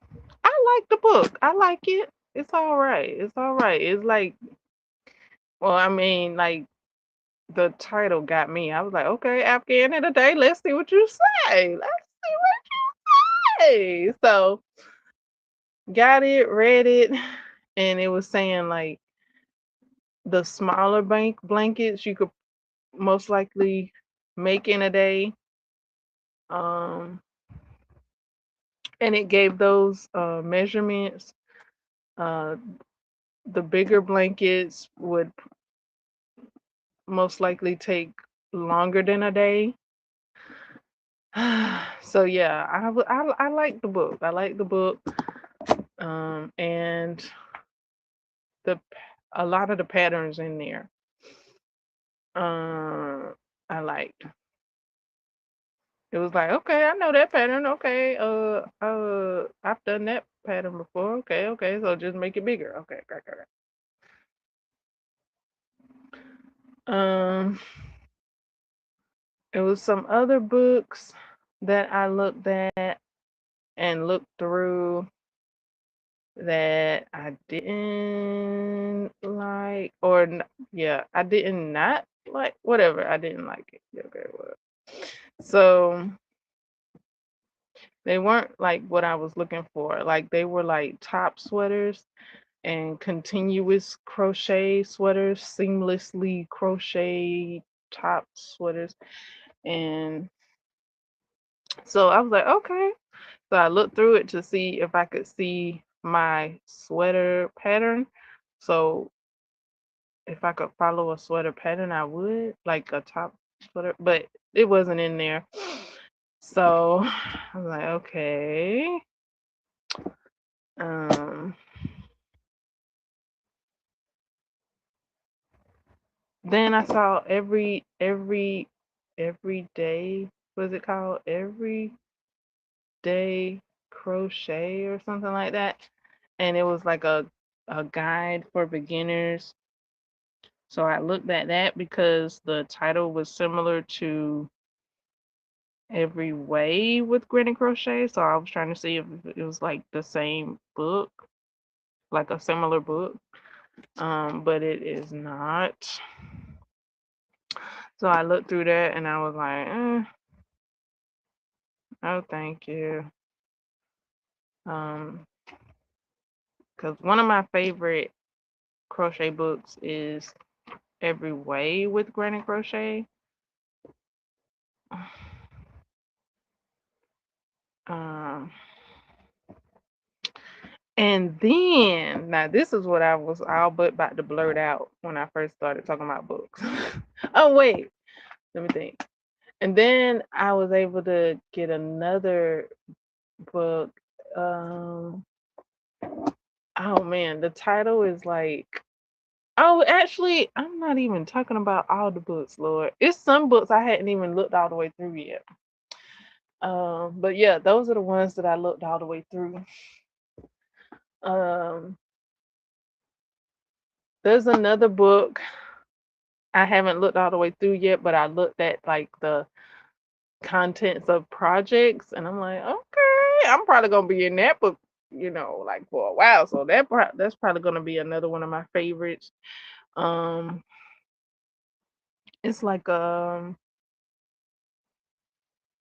I like the book. I like it. It's all right. It's all right. It's like, well, I mean, like the title got me. I was like, okay, Afghan in a Day. Let's see what you say. Let's see what you say. So got it, read it, and it was saying like the smaller blankets you could most likely make in a day. Um, and it gave those measurements. Uh, the bigger blankets would most likely take longer than a day. So yeah, I like the book. I like the book, and the a lot of the patterns in there. I liked. It was like, okay, I know that pattern. Okay, I've done that pattern before. Okay, okay, so just make it bigger. Okay, okay. Um, it was some other books that I looked at and looked through that I didn't like, or yeah, I didn't not like. Whatever, I didn't like it. Okay, well, so they weren't like what I was looking for. Like they were like top sweaters and continuous crochet sweaters, seamlessly crochet top sweaters. And so I was like, okay. So I looked through it to see if I could see my sweater pattern. So if I could follow a sweater pattern, I would, like a top sweater, but it wasn't in there. So I was like, okay. Um, then I saw every day, what's it called? Every day crochet or something like that. And it was like a guide for beginners. So I looked at that because the title was similar to Every Way with Granny Crochet. So I was trying to see if it was like the same book, like a similar book. But it is not. So I looked through that and I was like, oh, thank you. Because one of my favorite crochet books is Every Way with Granny Crochet. Um, and then, now this is what I was all but about to blurt out when I first started talking about books. Oh, wait, let me think. And then I was able to get another book. Oh man, the title is like, oh, actually, I'm not even talking about all the books, Lord. It's some books I hadn't even looked all the way through yet. But yeah, those are the ones that I looked all the way through. Um, there's another book I haven't looked all the way through yet, but I looked at like the contents of projects, and I'm like, okay, I'm probably gonna be in that book, like for a while. So that's probably gonna be another one of my favorites. Um, it's like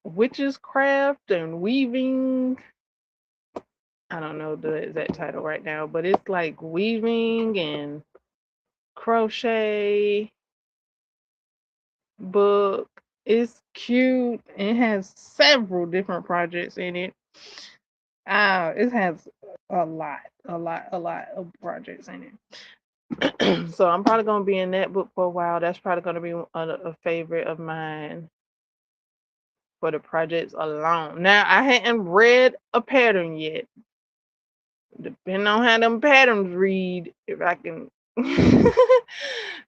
witch's craft and weaving. I don't know the exact title right now, but it's like weaving and crochet book. It's cute. It has several different projects in it. It has a lot of projects in it. So I'm probably gonna be in that book for a while. That's probably gonna be a favorite of mine for the projects alone. Now I hadn't read a pattern yet. Depending on how them patterns read, if I can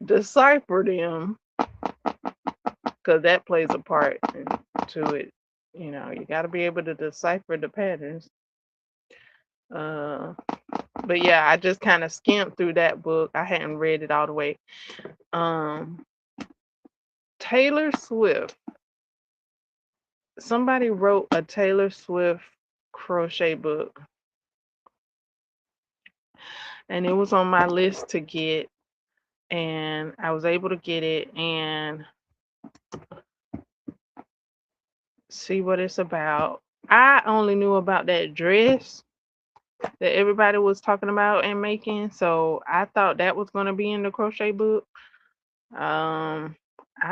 decipher them, because that plays a part to it. You know, you got to be able to decipher the patterns. Uh, but yeah, I just kind of skimmed through that book. I hadn't read it all the way. Um, Taylor Swift. Somebody wrote a Taylor Swift crochet book, and it was on my list to get, and I was able to get it and see what it's about. I only knew about that dress that everybody was talking about and making, so I thought that was going to be in the crochet book. I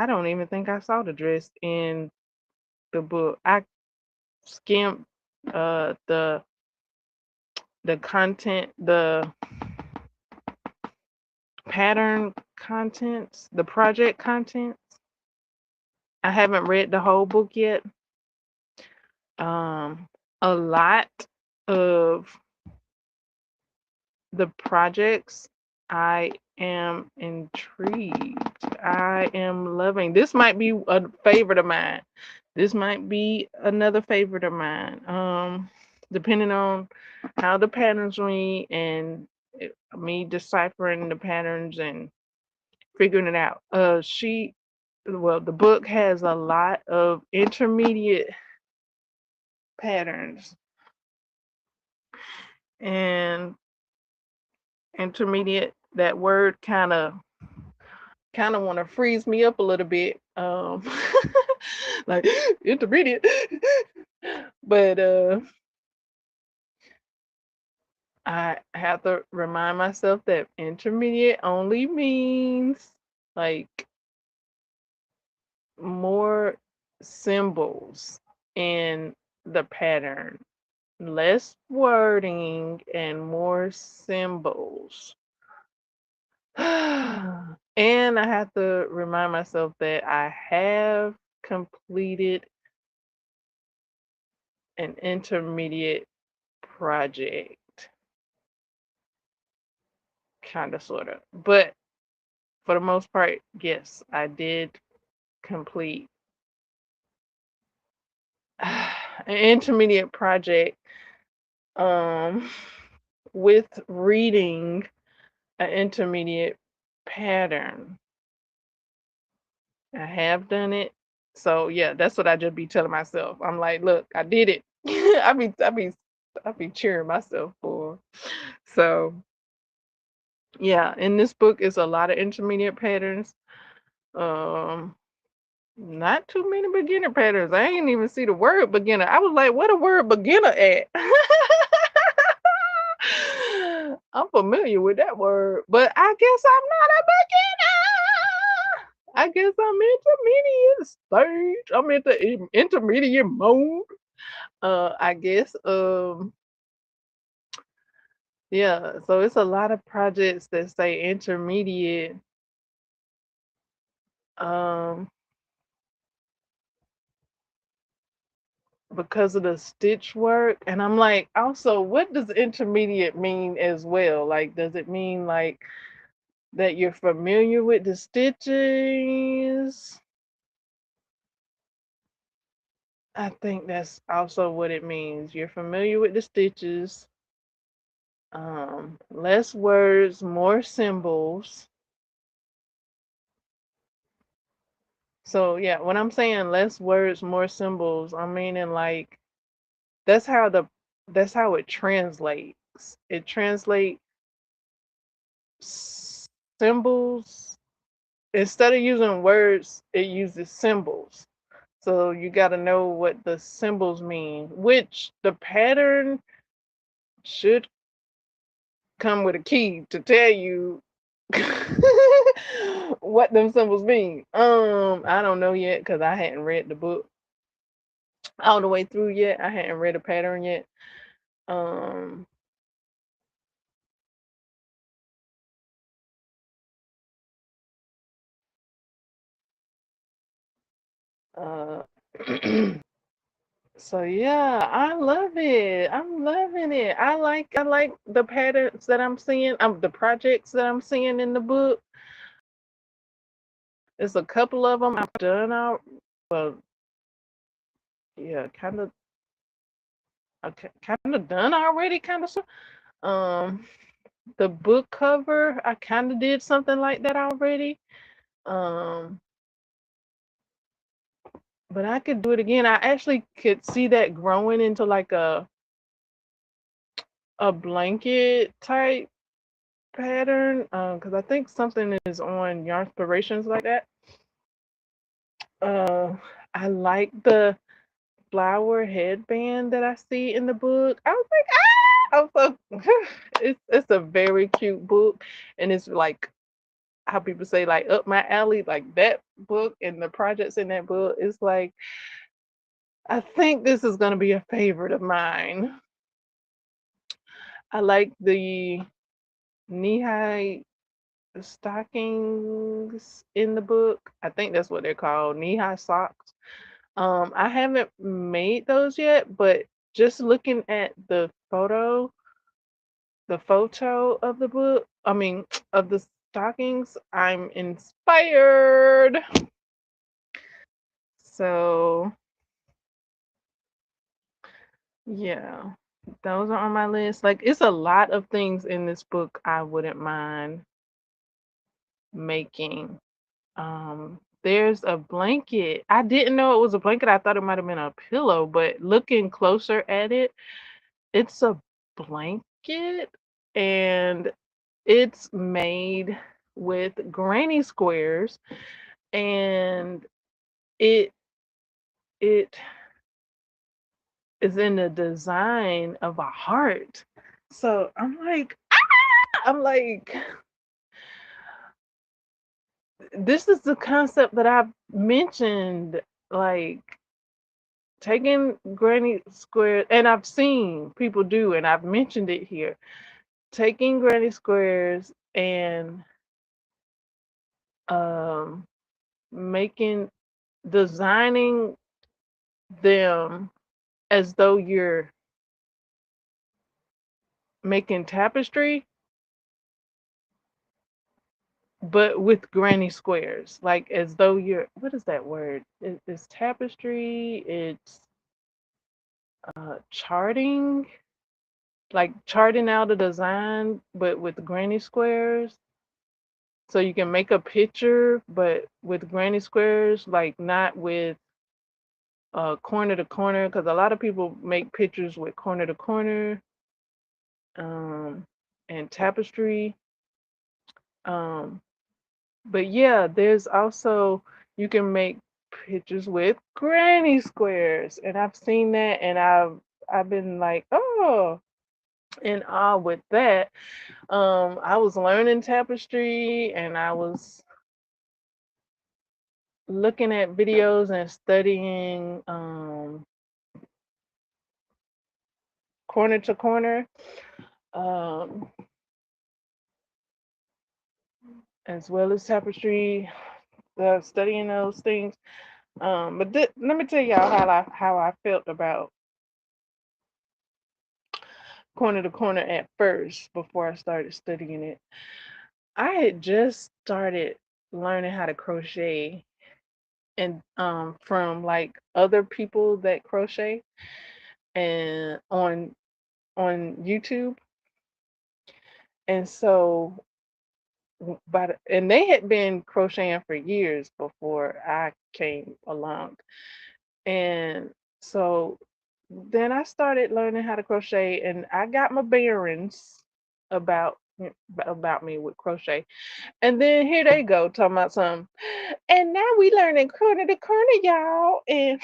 don't even think I saw the dress in the book. I skimmed the content, the pattern contents, the project contents. I haven't read the whole book yet. A lot of the projects I am intrigued. I am loving. This might be a favorite of mine. This might be another favorite of mine. Depending on how the patterns read and me deciphering the patterns and figuring it out. The book has a lot of intermediate patterns, and intermediate, that word kind of want to freeze me up a little bit. Like intermediate. But I have to remind myself that intermediate only means like more symbols in the pattern, less wording and more symbols. And I have to remind myself that I have completed an intermediate project, kind of, sort of. But for the most part, yes, I did complete an intermediate project with reading an intermediate pattern. I have done it. So yeah, that's what I just be telling myself. I'm like, look, I did it. I be cheering myself for. So yeah, in this book is a lot of intermediate patterns. Um, Not too many beginner patterns. I ain't even see the word beginner. I was like, what a word beginner at? I'm familiar with that word, but I guess I'm not a beginner. I guess I'm intermediate stage. I'm in the intermediate mode. I guess. Yeah. So it's a lot of projects that say intermediate. Um, because of the stitch work, and I'm like, also, what does intermediate mean as well? Like, does it mean like that you're familiar with the stitches? I think that's also what it means. You're familiar with the stitches. Less words, more symbols. So yeah, when I'm saying less words, more symbols, I'm meaning like that's how the that's how it translates. It translates symbols. Instead of using words, it uses symbols. So you got to know what the symbols mean, which the pattern should come with a key to tell you what them symbols mean. I don't know yet because I hadn't read the book all the way through yet. I hadn't read a pattern yet. Um, uh, So yeah, I love it. I'm loving it. I like the patterns that I'm seeing. The projects that I'm seeing in the book. There's a couple of them I've done out. Well, yeah, kind of done already, kind of. Um, the book cover, I kind of did something like that already. Um, but I could do it again. I actually could see that growing into like a blanket type pattern. Because I think something is on Yarn Inspirations like that. Uh, I like the flower headband that I see in the book. I was like, ah! I'm so it's a very cute book, and it's like how people say like up my alley. Like that book and the projects in that book is like I think this is gonna be a favorite of mine. I like the knee-high stockings in the book. I think that's what they're called, knee-high socks. I haven't made those yet, but just looking at the photo of the book, I mean, of the stockings, I'm inspired. So, yeah, those are on my list. Like, it's a lot of things in this book I wouldn't mind making. There's a blanket. I didn't know it was a blanket. I thought it might have been a pillow, but looking closer at it, it's a blanket and it's made with granny squares and it it is in the design of a heart. So I'm like, this is the concept that I've mentioned, like taking granny squares, and I've seen people do, and I've mentioned it here, taking granny squares and um, making, designing them as though you're making tapestry, but with granny squares, like as though you're, what is that word? It's tapestry, it's charting, like charting out a design, but with granny squares. So you can make a picture, but with granny squares, like not with corner to corner, because a lot of people make pictures with corner to corner um, and tapestry. Um, but yeah, there's also, you can make pictures with granny squares, and I've seen that, and I've been like, oh, in awe with that. I was learning tapestry, and I was looking at videos and studying corner to corner, um, as well as tapestry, studying those things. But let me tell y'all how I felt about corner to corner at first before I started studying it. I had just started learning how to crochet, and from like other people that crochet and on YouTube. And so but and they had been crocheting for years before I came along. And so then I started learning how to crochet, and I got my bearings about about me with crochet. And then here they go talking about something. And now we learning corner to corner, y'all. And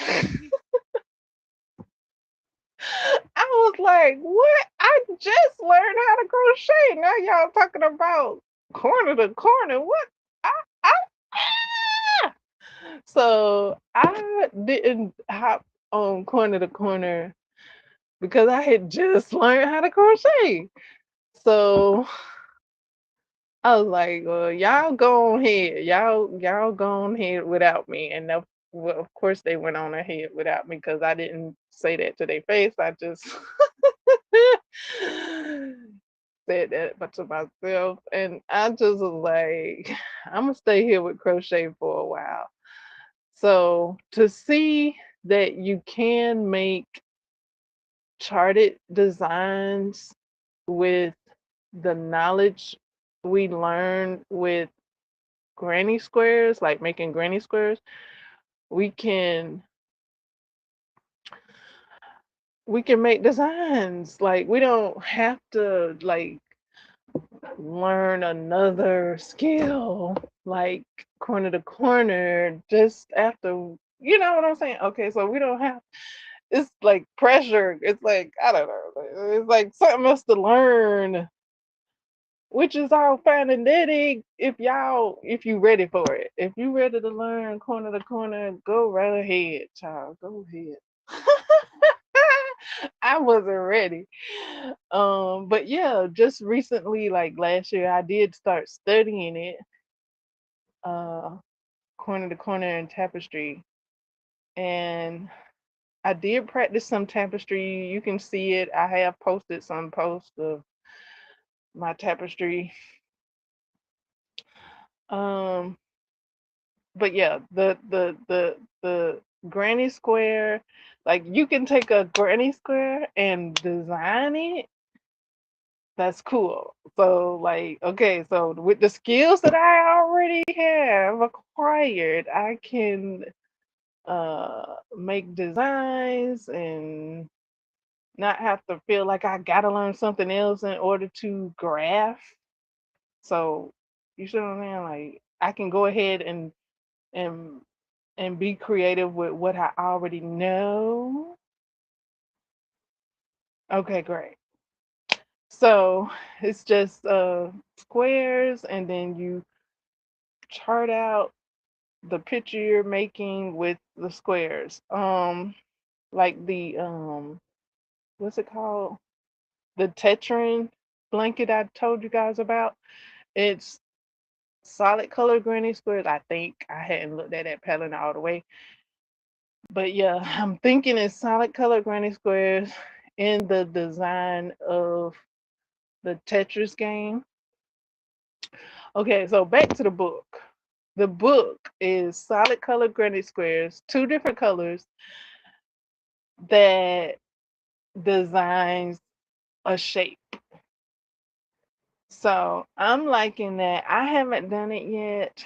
I was like, what? I just learned how to crochet. Now y'all talking about corner to corner. What? I ah! So I didn't hop on corner to corner because I had just learned how to crochet. So I was like, well, y'all go on ahead. Y'all go on ahead without me. And well, of course they went on ahead without me because I didn't say that to their face. I just said that but to myself, and I just was like, I'm gonna stay here with crochet for a while. So to see that you can make charted designs with the knowledge we learned with granny squares, like making granny squares, we can make designs. Like we don't have to like learn another skill like corner to corner just after, you know what I'm saying? Okay, so we don't have, it's like pressure. It's like, I don't know. It's like something else to learn, which is all fine and dandy if you ready for it. If you ready to learn corner to corner, go right ahead, child. Go ahead. I wasn't ready. But yeah, just recently, like last year, I did start studying it, uh, corner to corner and tapestry. And I did practice some tapestry. You can see it. I have posted some posts of my tapestry. Um, but yeah, the granny square, like you can take a granny square and design it. That's cool. So like, okay, so with the skills that I already have acquired, I can make designs and not have to feel like I gotta learn something else in order to graph. So you see what I'm saying? Like I can go ahead and and be creative with what I already know. Okay, great. So it's just squares, and then you chart out the picture you're making with the squares. Like the what's it called? The Tetran blanket I told you guys about. It's solid color granny squares. I think I hadn't looked at that pattern all the way, but yeah, I'm thinking it's solid color granny squares in the design of the Tetris game. Okay, so back to the book. The book is solid color granny squares, two different colors that designs a shape. So I'm liking that. I haven't done it yet,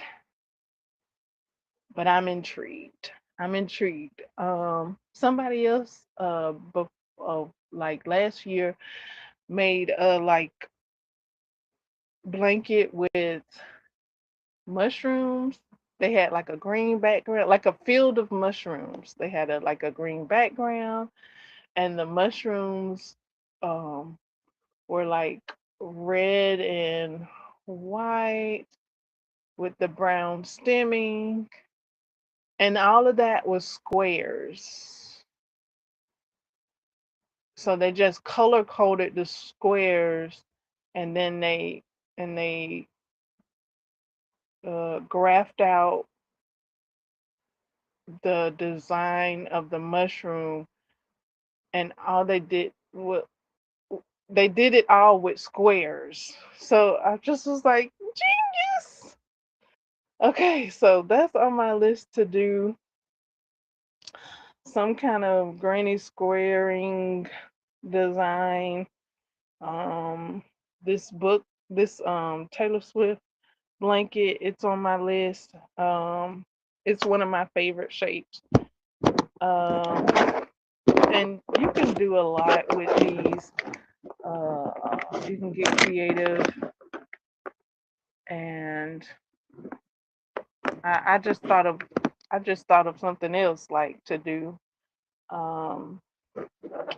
but I'm intrigued. I'm intrigued. Somebody else, like last year, made a like blanket with mushrooms. They had like a green background, like a field of mushrooms. They had a like a green background, and the mushrooms um were like red and white with the brown stemming, and all of that was squares. So they just color coded the squares, and then they graphed out the design of the mushroom, and all they did was they did it all with squares. So I just was like, genius. Okay, so that's on my list to do, some kind of granny squaring design. Um, this book, this Taylor Swift blanket, it's on my list. It's one of my favorite shapes. Um, and you can do a lot with these. Uh, you can get creative, and I just thought of something else like to do um,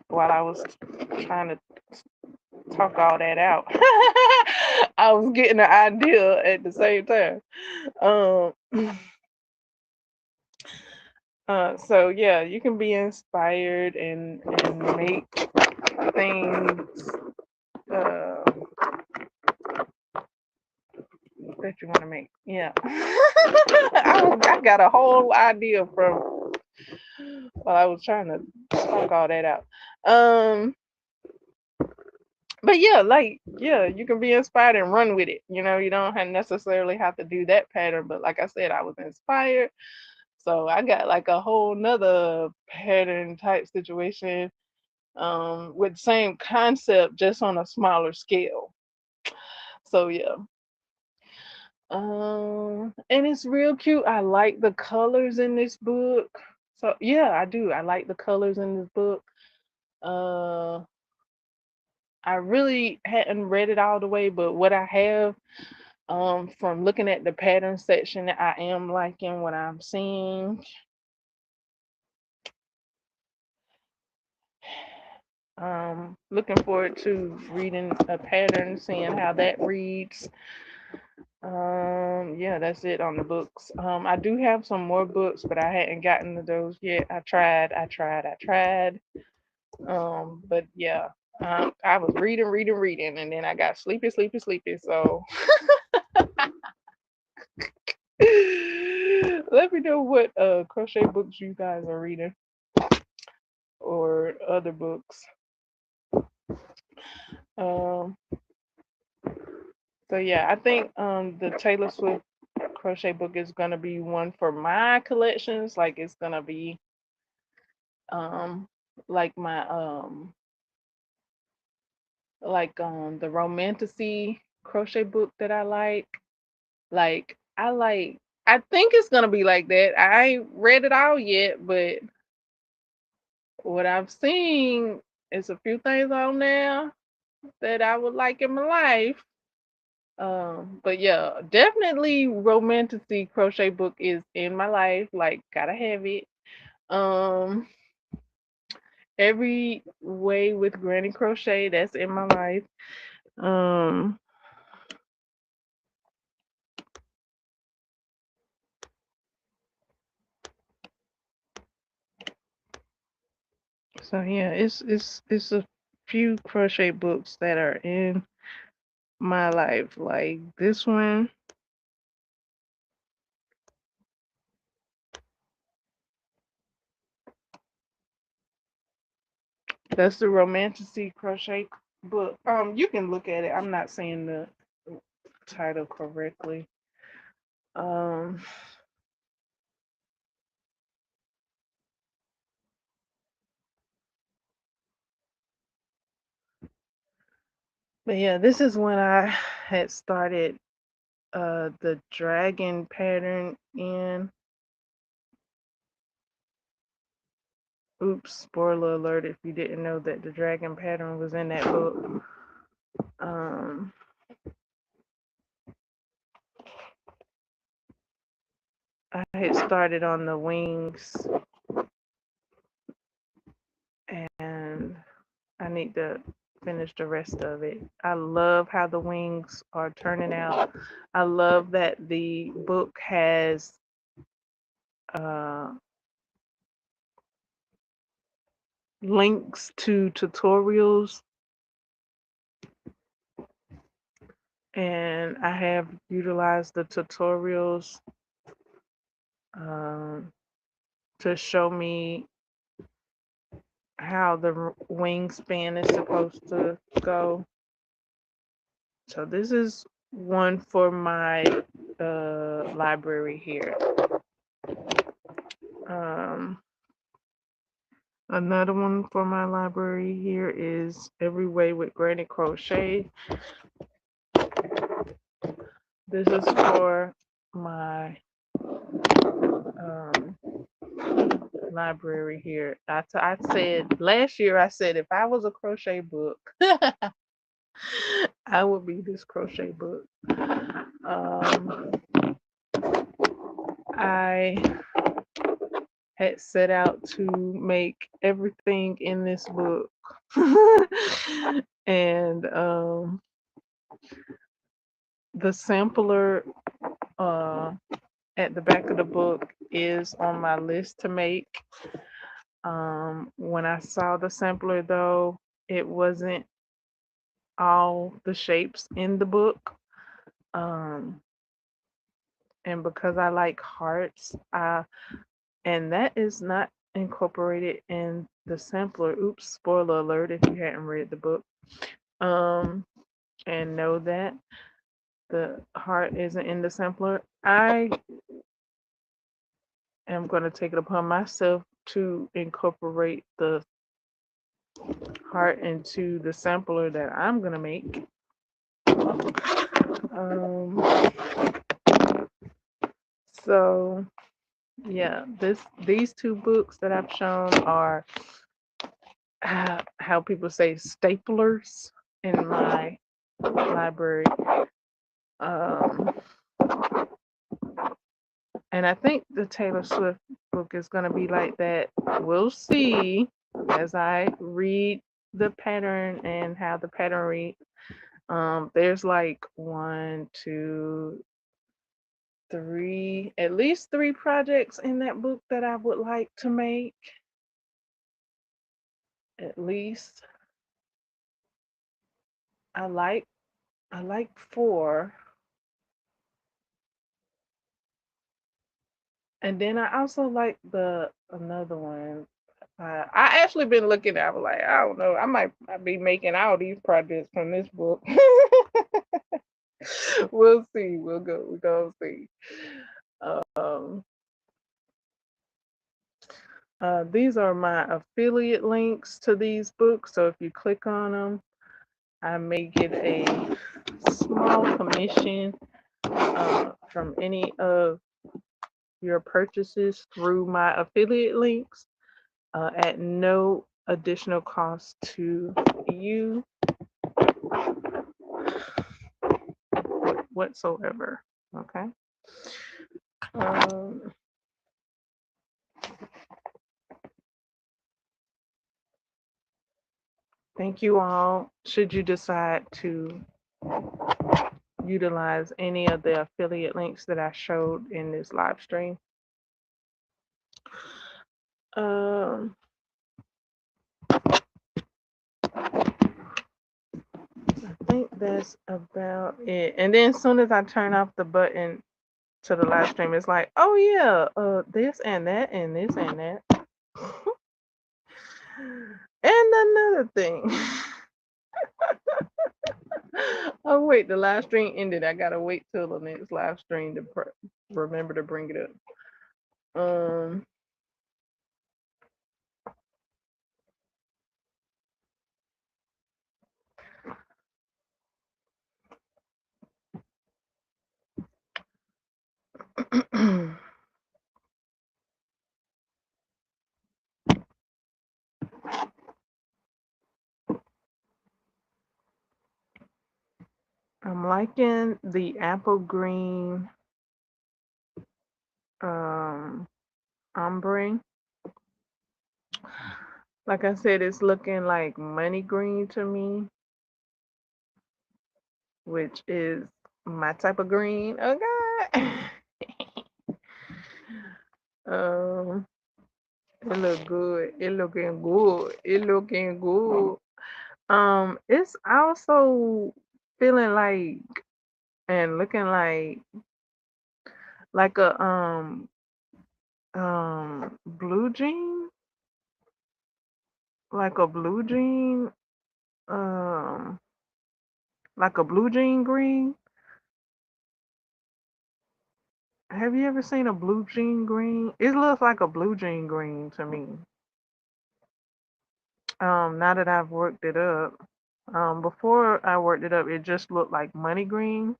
while I was trying to talk all that out. I was getting an idea at the same time. Um, so yeah, you can be inspired and make things uh, that you want to make. Yeah. I got a whole idea from while I was trying to talk all that out. But yeah, like yeah, you can be inspired and run with it. You know, you don't necessarily have to do that pattern, but like I said, I was inspired. So I got like a whole nother pattern type situation with the same concept just on a smaller scale. So yeah. And it's real cute. I like the colors in this book. So yeah, I do. I like the colors in this book. Uh, I really hadn't read it all the way, but what I have, from looking at the pattern section, I am liking what I'm seeing. Looking forward to reading a pattern, seeing how that reads. Yeah, that's it on the books. I do have some more books, but I hadn't gotten to those yet. I tried. But yeah, I was reading, and then I got sleepy. So let me know what crochet books you guys are reading or other books. Um, so yeah, I think the Taylor Swift crochet book is gonna be one for my collections. Like it's gonna be um like my the romantasy crochet book that I like. Like I think it's gonna be like that. I ain't read it all yet, but what I've seen is a few things on there that I would like in my life. But yeah, definitely romantasy crochet book is in my life. Like gotta have it. Um, every way with Granny Crochet, that's in my life. Um, so yeah, it's a few crochet books that are in my life. Like this one, that's the Romantasy crochet book. You can look at it. I'm not saying the title correctly. Um, but yeah, this is when I had started the dragon pattern in. Oops, spoiler alert if you didn't know that the dragon pattern was in that book. Um, I had started on the wings and I need to finish the rest of it. I love how the wings are turning out. I love that the book has uh, links to tutorials, and I have utilized the tutorials um, to show me how the wingspan is supposed to go. So this is one for my library here. Um, Another one for my library here is Every Way with Granny Crochet. This is for my um, library here. I said last year, I said if I was a crochet book, I would be this crochet book. Um, I had set out to make everything in this book. And the sampler at the back of the book is on my list to make. When I saw the sampler, though, it wasn't all the shapes in the book. Um, and because I like hearts, and that is not incorporated in the sampler. Oops, spoiler alert if you hadn't read the book. Um, and know that the heart isn't in the sampler. I am going to take it upon myself to incorporate the heart into the sampler that I'm going to make. Um, so yeah, these two books that I've shown are how people say staplers in my library. Um, and I think the Taylor Swift book is going to be like that. We'll see as I read the pattern and how the pattern reads. There's like one, two, three, at least three projects in that book that I would like to make. At least I like four. And then I also like the another one. I actually been looking at. I was like, I don't know. I might be making all these projects from this book. We'll see. We'll go. We're gonna see. Um, these are my affiliate links to these books. So if you click on them, I may get a small commission from any of your purchases through my affiliate links at no additional cost to you whatsoever. Okay. Um, thank you all. Should you decide to utilize any of the affiliate links that I showed in this live stream. Um, I think that's about it. And then as soon as I turn off the button to the live stream, it's like, oh yeah, this and that and this and that. And another thing. Oh wait, the live stream ended. I gotta wait till the next live stream to remember to bring it up. I'm liking the apple green ombre. Like I said, it's looking like money green to me, which is my type of green. Okay. um, it look good. It looking good. It looking good. It's also feeling like and looking like a blue jean, like a blue jean, um like a blue jean green. Have you ever seen a blue jean green? It looks like a blue jean green to me. Now that I've worked it up. Before I worked it up, it just looked like money green,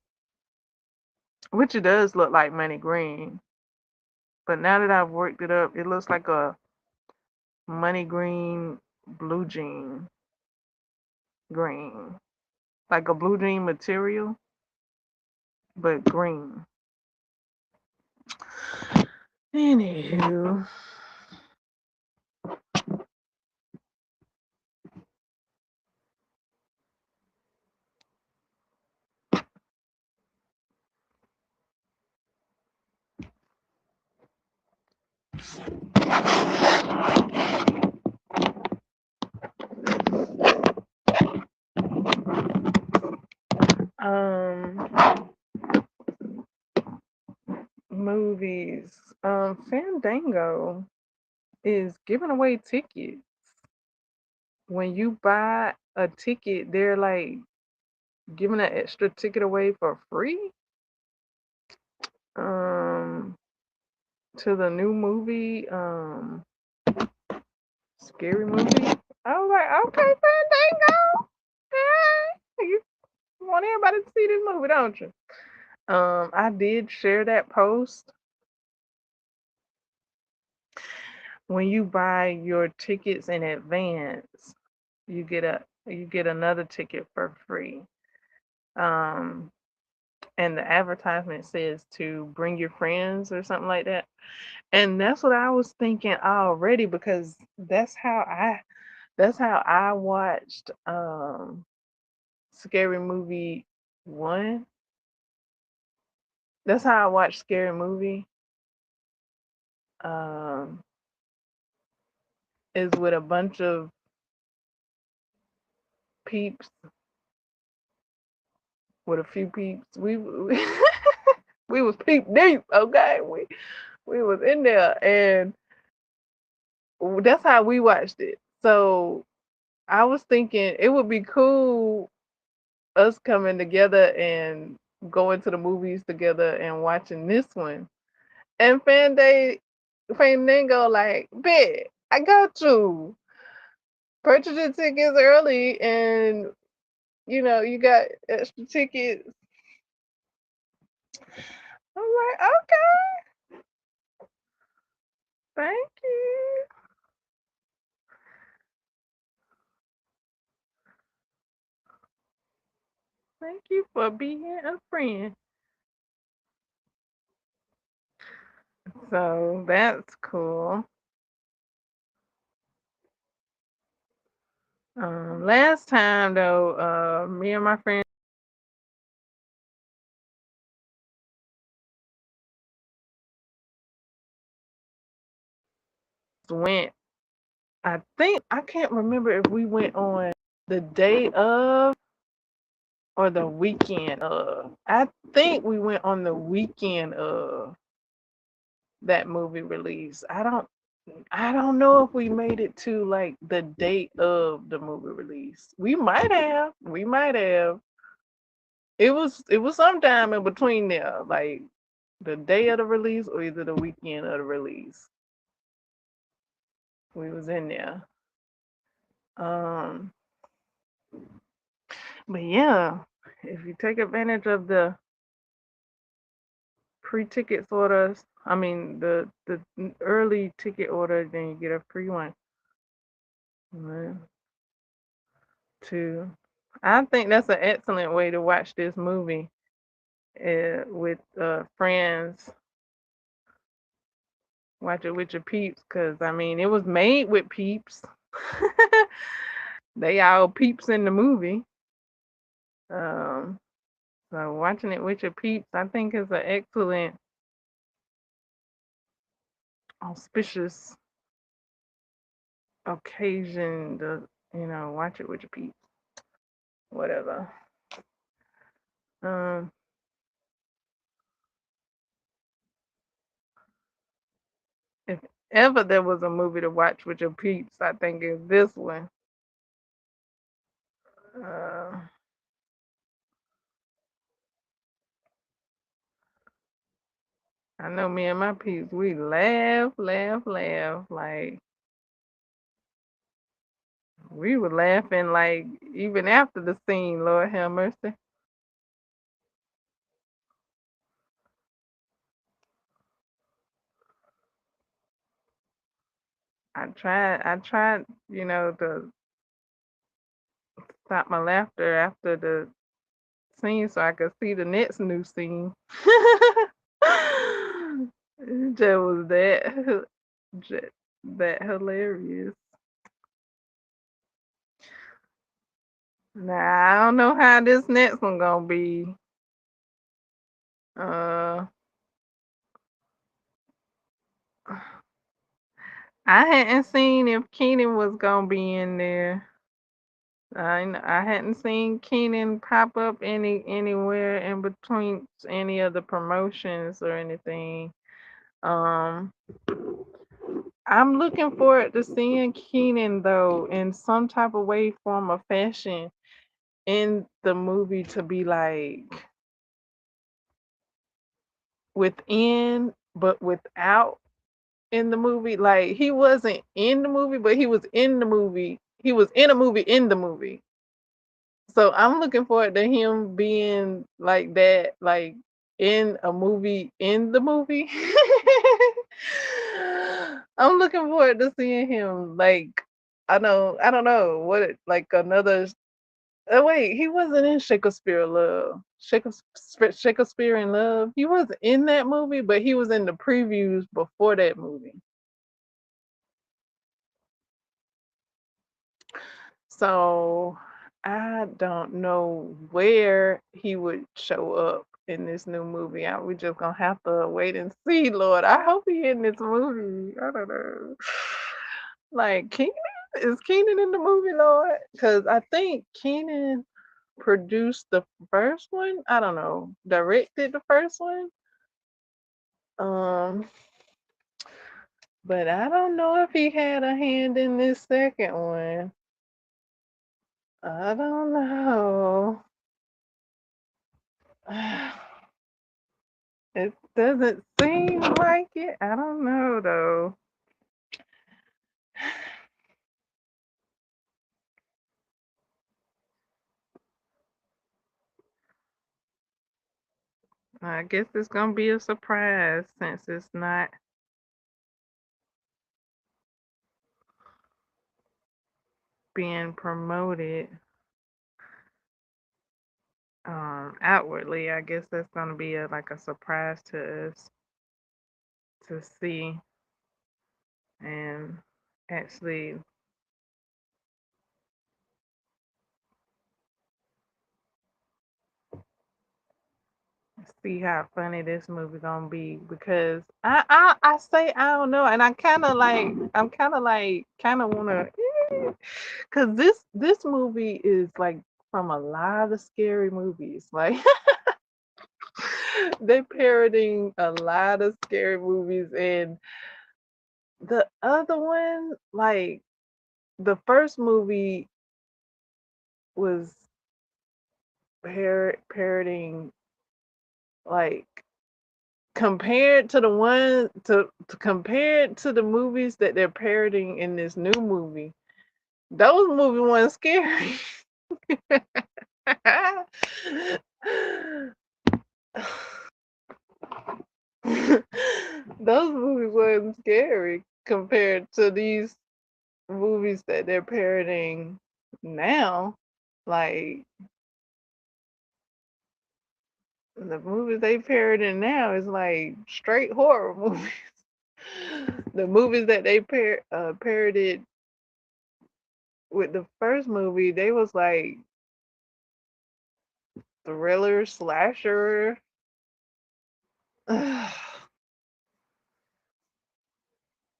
which it does look like money green. But now that I've worked it up, it looks like a money green blue jean green. Like a blue jean material, but green. Anywho. Um movies, Fandango is giving away tickets. When you buy a ticket, they're like giving an extra ticket away for free. Um, to the new movie, scary movie. I was like, okay, Fandango. Hey, you want everybody to see this movie, don't you? I did share that post. When you buy your tickets in advance, you get another ticket for free. Um, and the advertisement says to bring your friends or something like that. And that's what I was thinking already because that's how I watched Scary Movie 1. That's how I watched Scary Movie. Um is with a bunch of peeps, with a few peeps. We was peep deep, okay? We was in there and that's how we watched it. So I was thinking it would be cool us coming together and going to the movies together and watching this one. And Fandango like, bet, I got you. Purchase your tickets early and you got extra tickets. I'm like, okay, thank you. Thank you for being a friend. So that's cool. Last time though, me and my friends went. I can't remember if we went on the day of or the weekend of. I think we went on the weekend of that movie release. I don't know if we made it to like the date of the movie release. We might have. We might have. It was sometime in between there, like the day of the release or either the weekend of the release. We was in there. Um, but yeah, if you take advantage of the pre-ticket orders, I mean the early ticket order, then you get a free one. One, two. I think that's an excellent way to watch this movie with friends. Watch it with your peeps, cause I mean it was made with peeps. They all peeps in the movie. Um, so watching it with your peeps, I think is an excellent, auspicious occasion to watch it with your peeps. Whatever. Um, if ever there was a movie to watch with your peeps, I think it's this one. Uh, I know me and my peeps, we laugh, laugh, laugh. Like we were laughing like even after the scene, Lord have mercy. I tried, to stop my laughter after the scene so I could see the next new scene. It just was just that hilarious. Now I don't know how this next one gonna be. Uh, I hadn't seen if Keenan was gonna be in there. I hadn't seen Keenan pop up anywhere in between any of the promotions or anything. Um, I'm looking forward to seeing Keenan though in some type of way, form, or fashion in the movie to be like within, but without in the movie. Like he wasn't in the movie, but he was in the movie. He was in a movie in the movie. So I'm looking forward to him being like that, like in a movie in the movie. I'm looking forward to seeing him like I don't know what like another. Oh wait, he wasn't in Shakespeare in Love. Shakespeare in Love. He wasn't in that movie, but he was in the previews before that movie. So I don't know where he would show up in this new movie. We just gonna have to wait and see, Lord. I hope he in this movie. I don't know. Like Keenan, is Keenan in the movie, Lord? Because I think Keenan produced the first one. I don't know, directed the first one. Um, but I don't know if he had a hand in this second one. I don't know. It doesn't seem like it. I don't know though. I guess it's gonna be a surprise since it's not being promoted outwardly. I guess that's gonna be like a surprise to us to see and actually see how funny this movie gonna be because I say I don't know and I'm kind of wanna because this movie is like from a lot of scary movies like they're parodying a lot of scary movies and the other one like the first movie was parodying like compared to the one to compared to the movies that they're parodying in this new movie, those movies weren't scary. Those movies weren't scary compared to these movies that they're parodying now. Like the movies they parodying now is like straight horror movies. The movies that they parodied with the first movie, they was like thriller slasher. Ugh,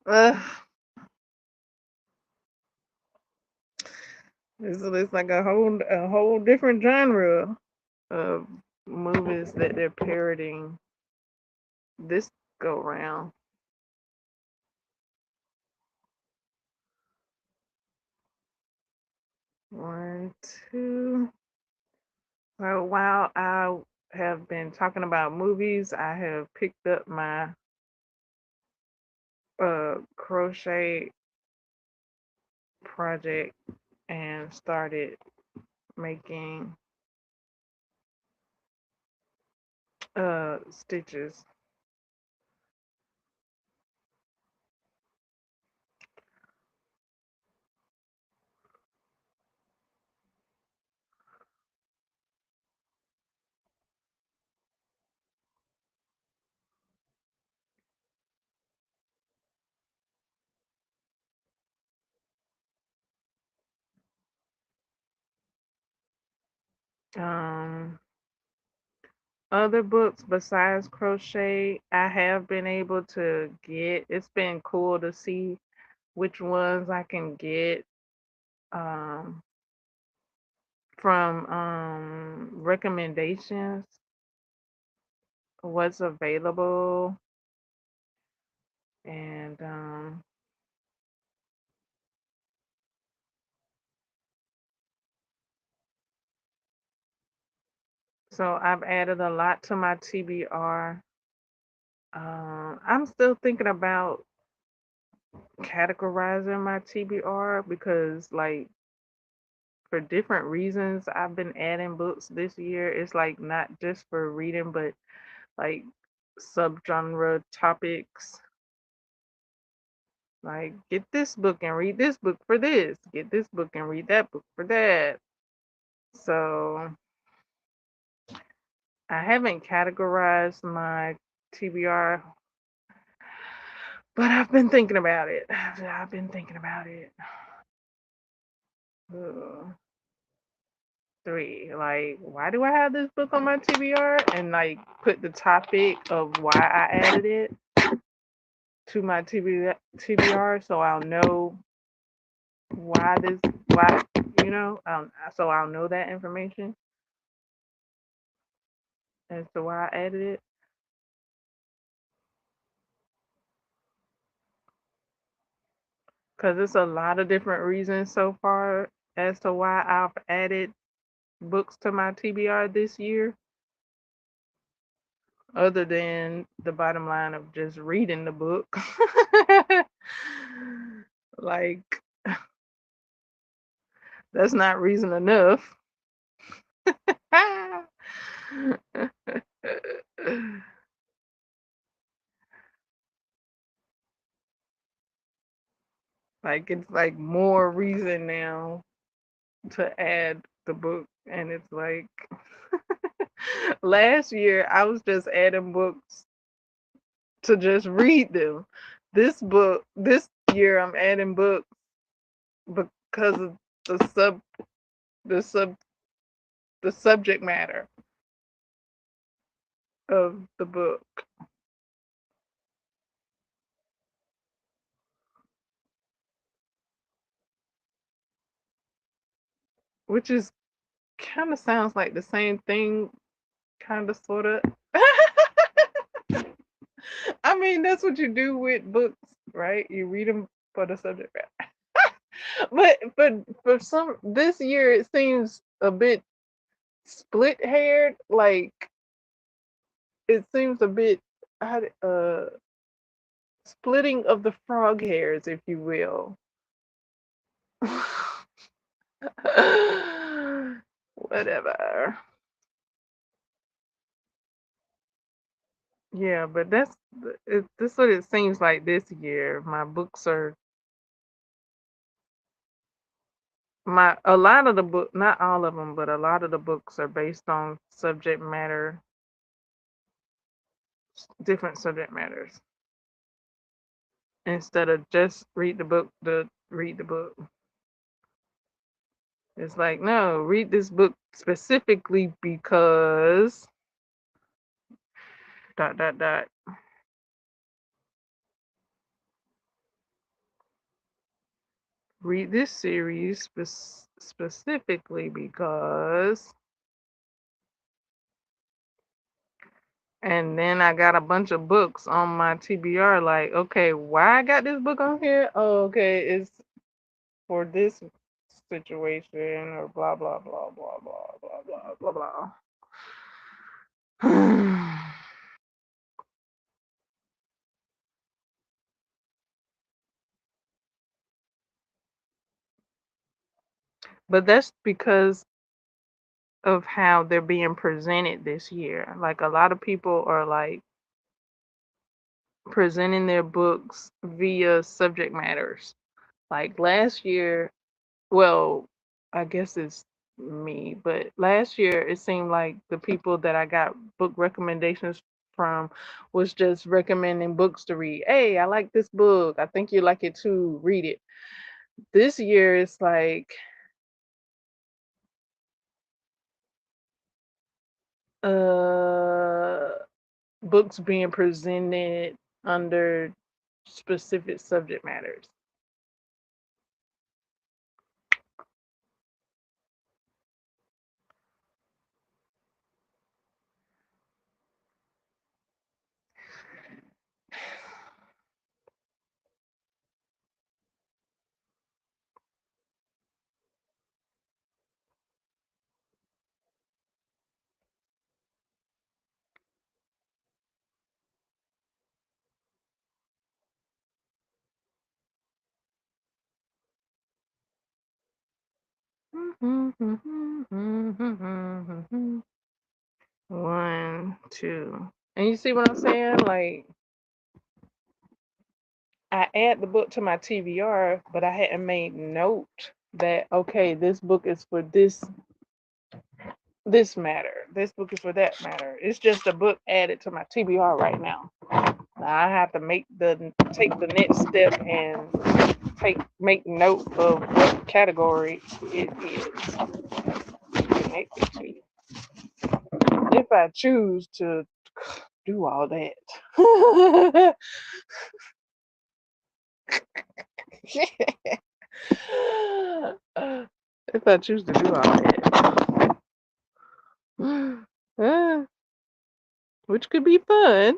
ugh. It's like a whole different genre of movies that they're parodying this go round. One, two. Well, while I have been talking about movies, I have picked up my crochet project and started making stitches. Um, Other books besides crochet, I have been able to get. It's been cool to see which ones I can get um, from recommendations, what's available. And so I've added a lot to my TBR. I'm still thinking about categorizing my TBR because, like, for different reasons, I've been adding books this year. It's like not just for reading, but like subgenre topics. Like, get this book and read this book for this. Get this book and read that book for that. So I haven't categorized my TBR, but I've been thinking about it. I've been thinking about it. Ugh. Three. Like, why do I have this book on my TBR? And like put the topic of why I added it to my TBR so I'll know why, so I'll know that information as to why I added it. Because it's a lot of different reasons so far as to why I've added books to my TBR this year, other than the bottom line of just reading the book. Like, that's not reason enough. Like, it's like more reason now to add the book. And it's like, last year I was just adding books to just read them. This year I'm adding books because of the sub, the sub, the subject matter of the book, which is kind of sounds like the same thing, kind of, sort of. I mean, that's what you do with books, right? You read them for the subject matter. But for some, this year it seems a bit split haired. Like, it seems a bit splitting of the frog hairs, if you will. Whatever. Yeah, but that's what it seems like this year. My books are my a lot of the book, not all of them, but a lot of the books are based on subject matter, different subject matters, instead of just read the book to read the book. It's like, no, read this book specifically because dot dot dot. Read this series specifically because. And then I got a bunch of books on my TBR. Like, okay, why I got this book on here? Oh, okay, it's for this situation, or blah blah blah blah blah blah blah blah blah. But that's because of how they're being presented this year. Like, a lot of people are like presenting their books via subject matters. Like last year, well, I guess it's me, but last year it seemed like the people that I got book recommendations from was just recommending books to read. Hey, I like this book. I think you like it too. Read it. This year it's like uh books being presented under specific subject matters. One, two. And you see what I'm saying? Like, I add the book to my TBR, but I hadn't made note that, okay, this book is for this matter. This book is for that matter. It's just a book added to my TBR right now. I have to take the next step and make note of what category it is connected to. If I choose to do all that. If I choose to do all that. Which could be fun.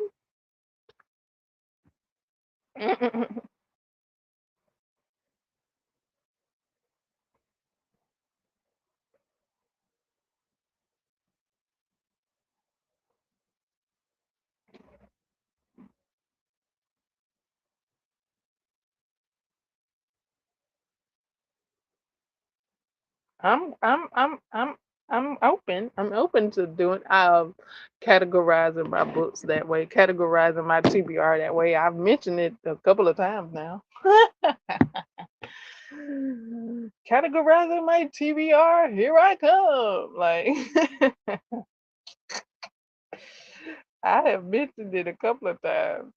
I'm I'm I'm I'm I'm open. I'm open to doing categorizing my books that way, categorizing my TBR that way. I've mentioned it a couple of times now. Categorizing my TBR, here I come. Like I have mentioned it a couple of times.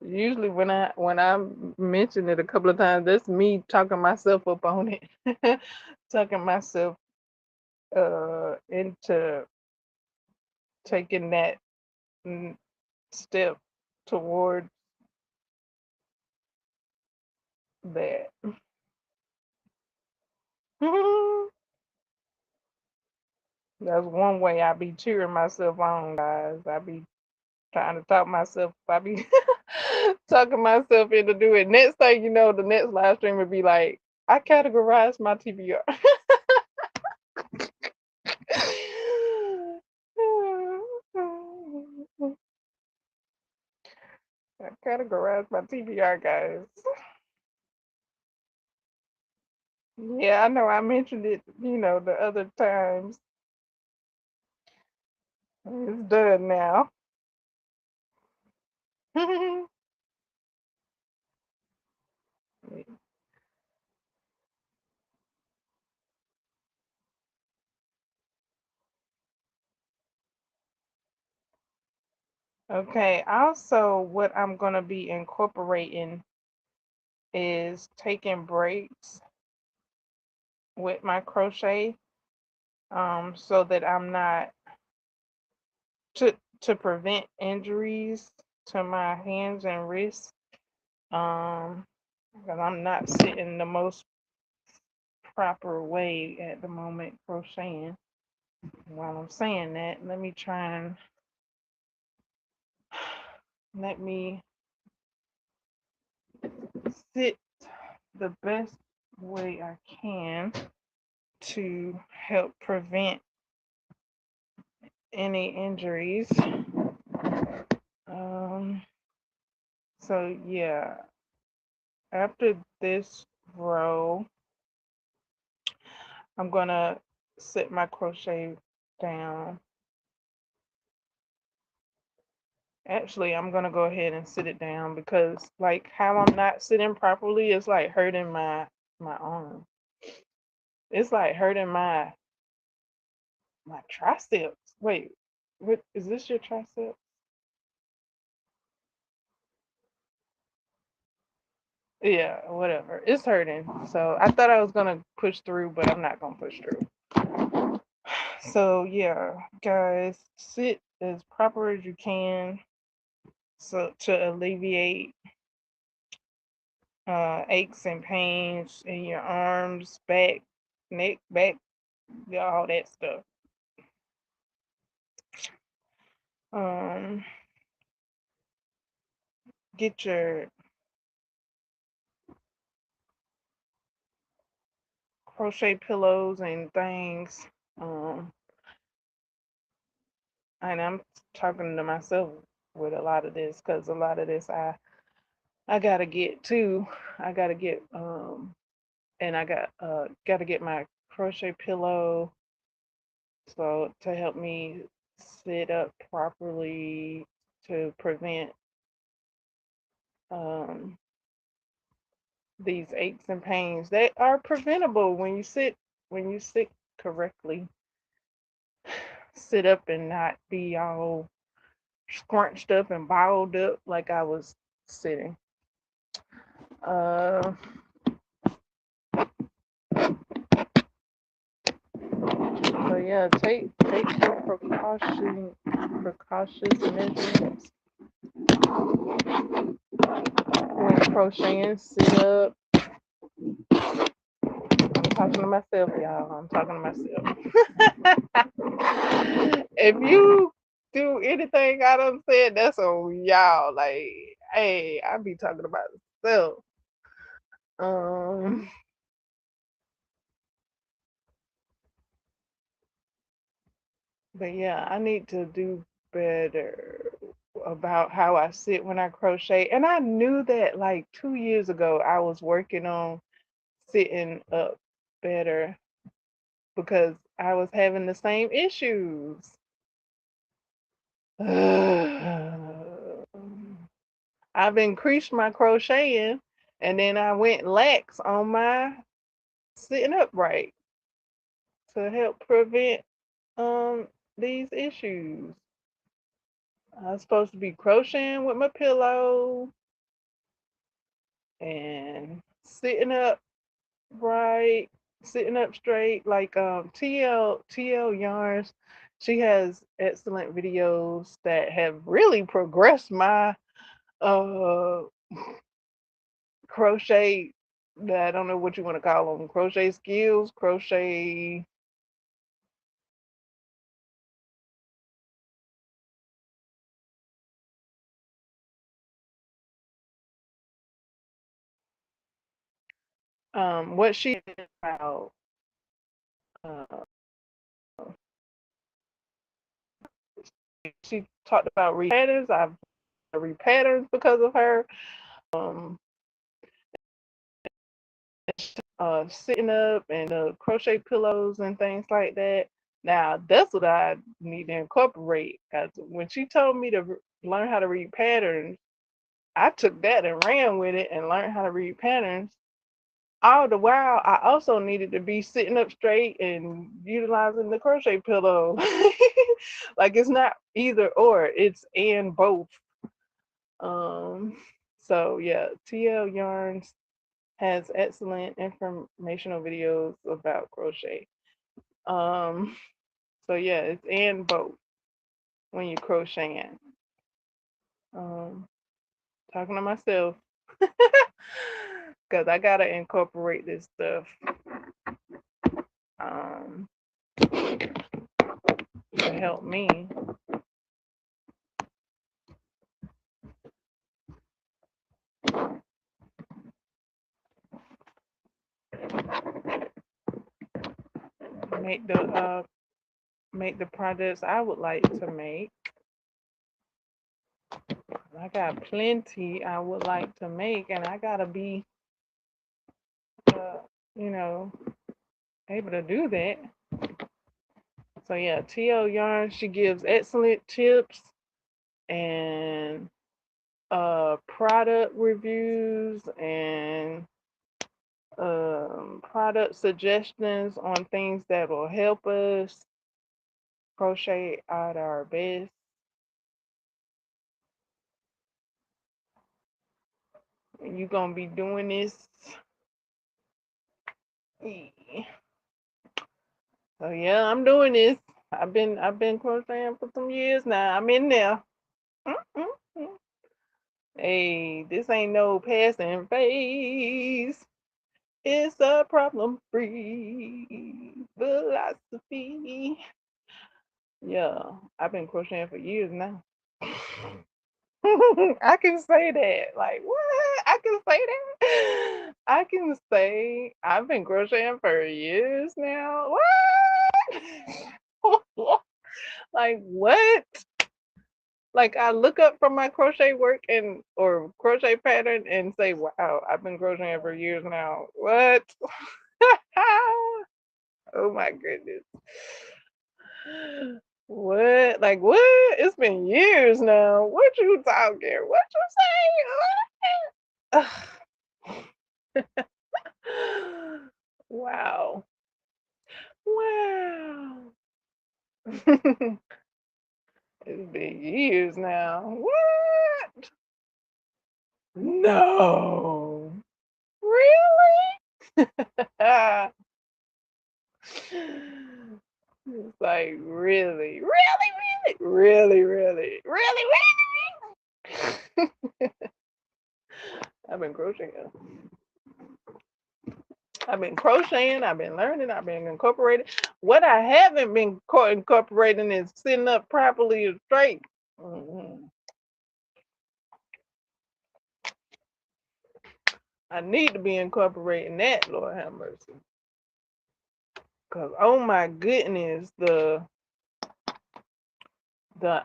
Usually when I mention it a couple of times, that's me talking myself up on it. Talking myself into taking that step toward that. That's one way I be cheering myself on, guys. I be trying to talk myself. I be talking myself into doing it. Next thing you know, the next live stream would be like, I categorize my TBR. I categorize my TBR, guys. Yeah, I know I mentioned it, the other times. It's done now. Okay, also what I'm gonna be incorporating is taking breaks with my crochet, so that I'm not to prevent injuries to my hands and wrists, because I'm not sitting the most proper way at the moment crocheting. While I'm saying that, let me try and let me sit the best way I can to help prevent any injuries. Um, so yeah, after this row, I'm gonna set my crochet down. Actually, I'm gonna go ahead and sit it down because like how I'm not sitting properly is like hurting my arm. It's like hurting my triceps. Wait, what is this your tricep? Yeah, whatever. It's hurting. So I thought I was gonna push through, but I'm not gonna push through. So yeah, guys, sit as proper as you can so to alleviate aches and pains in your arms, back, neck, back, all that stuff. Um, get your crochet pillows and things. Um, and I'm talking to myself. with a lot of this, because a lot of this I gotta get too. I gotta get and I gotta get my crochet pillow so to help me sit up properly to prevent um these aches and pains. They are preventable when you sit correctly. Sit up and not be all scrunched up and balled up like I was sitting. Uh, so yeah, take your precautious measurements when crocheting. Sit up. I'm talking to myself, y'all. I'm talking to myself. If you do anything I done said, that's on y'all. Like, hey, I be talking about myself. Um, but yeah, I need to do better about how I sit when I crochet. And I knew that like 2 years ago, I was working on sitting up better because I was having the same issues. I've increased my crocheting and then I went lax on my sitting upright to help prevent um these issues. I was supposed to be crocheting with my pillow and sitting up right, sitting up straight, like TL Yarns. She has excellent videos that have really progressed my uh crochet. I don't know what you want to call them. Crochet skills, crochet. What she did about uh, she talked about repatterns. I've repatterns because of her. Um, sitting up and crochet pillows and things like that. Now that's what I need to incorporate. Cause when she told me to learn how to read patterns, I took that and ran with it and learned how to read patterns. All the while, I also needed to be sitting up straight and utilizing the crochet pillow. Like it's not either or, it's and both. Um, so yeah, TL Yarns has excellent informational videos about crochet. Um, so yeah, it's and both when you're crocheting. Um, talking to myself because I gotta incorporate this stuff um, to help me. Make make the projects I would like to make. I got plenty I would like to make, and I gotta be, uh, you know, able to do that. So yeah, TL Yarn, she gives excellent tips and product reviews and product suggestions on things that will help us crochet at our best. You're gonna be doing this. So yeah, I'm doing this. I've been crocheting for some years now. I'm in there. Mm-mm-mm. Hey, this ain't no passing phase. It's a problem-free philosophy. Yeah, I've been crocheting for years now. I can say that. Like, what? I can say that. I can say I've been crocheting for years now. What? Like, what? Like I look up from my crochet work and or crochet pattern and say, wow, I've been crocheting for years now. What? Oh my goodness. What? Like what? It's been years now. What you talking? What you saying? Ugh. Wow. Wow. It's been years now. What? No. Really? It's like really, really, really, really, really, really, really. I've been crocheting. I've been crocheting. I've been learning. I've been incorporating. What I haven't been incorporating is sitting up properly and straight. Mhm. I need to be incorporating that, Lord have mercy. Cause oh my goodness, the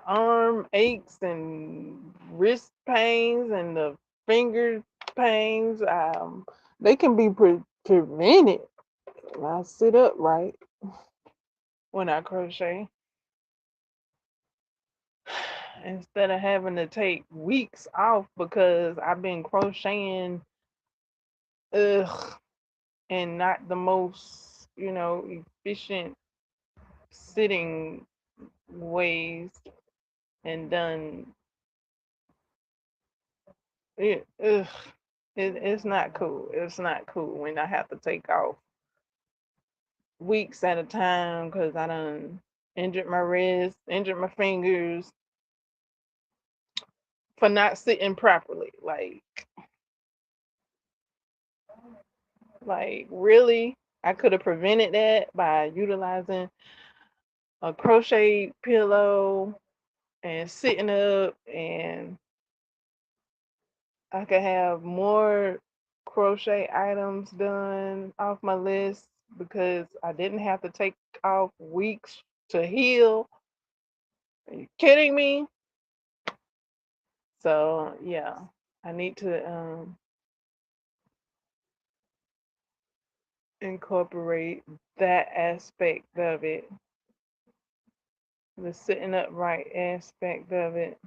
arm aches and wrist pains and the finger pains, they can be prevented when I sit up right when I crochet. Instead of having to take weeks off because I've been crocheting ugh and not the most, efficient sitting ways and done it, ugh, it's not cool. It's not cool when I have to take off weeks at a time because I done injured my wrist, injured my fingers for not sitting properly. Like really, I could have prevented that by utilizing a crochet pillow and sitting up, and I could have more crochet items done off my list because I didn't have to take off weeks to heal. Are you kidding me? So yeah, I need to incorporate that aspect of it, the sitting upright aspect of it.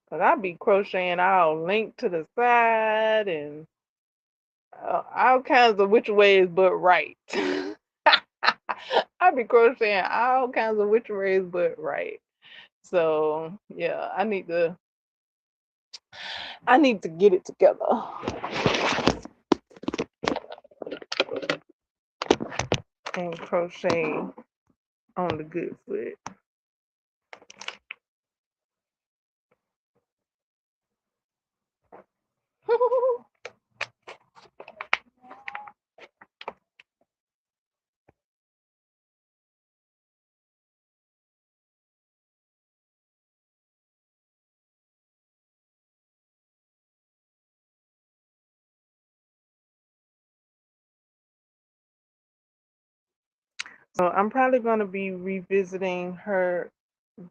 Cause I be crocheting all linked to the side and all kinds of which ways but right. I be crocheting all kinds of which ways but right. So yeah, I need to get it together and crochet on the good foot. So I'm probably going to be revisiting her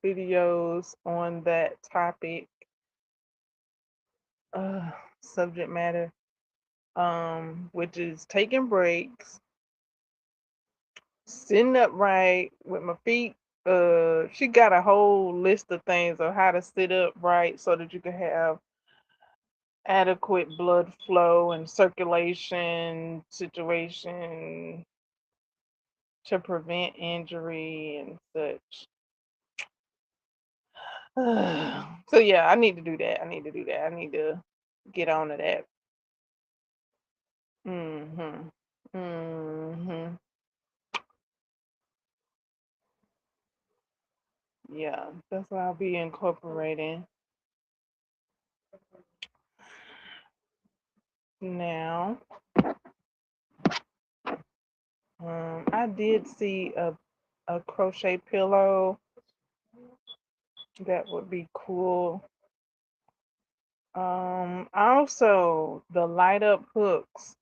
videos on that topic, uh, subject matter, which is taking breaks, sitting upright with my feet. She got a whole list of things of how to sit upright so that you can have adequate blood flow and circulation situation to prevent injury and such. So yeah, I need to do that. I need to do that. I need to get on to that. Mhm. Mhm. Yeah, that's what I'll be incorporating now. I did see a crochet pillow that would be cool. Also the light up hooks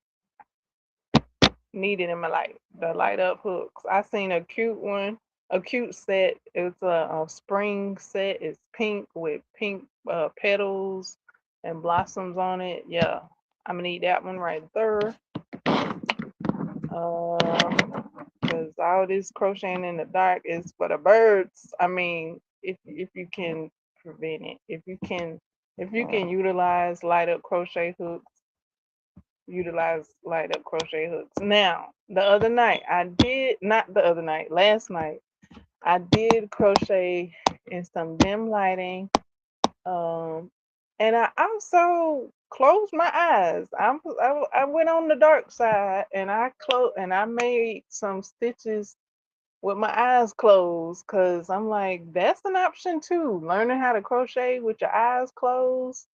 needed in my life. The light up hooks. I seen a cute one a cute set. It's a spring set. It's pink with pink petals and blossoms on it. Yeah, I'm gonna need that one right there. Because all this crocheting in the dark is for the birds. I mean, if you can prevent it, if you can utilize light up crochet hooks, utilize light up crochet hooks. Now, the other night I did not the other night, last night I did crochet in some dim lighting. Um, and I also closed my eyes. I went on the dark side and I made some stitches with my eyes closed because I'm like, that's an option too. Learning how to crochet with your eyes closed,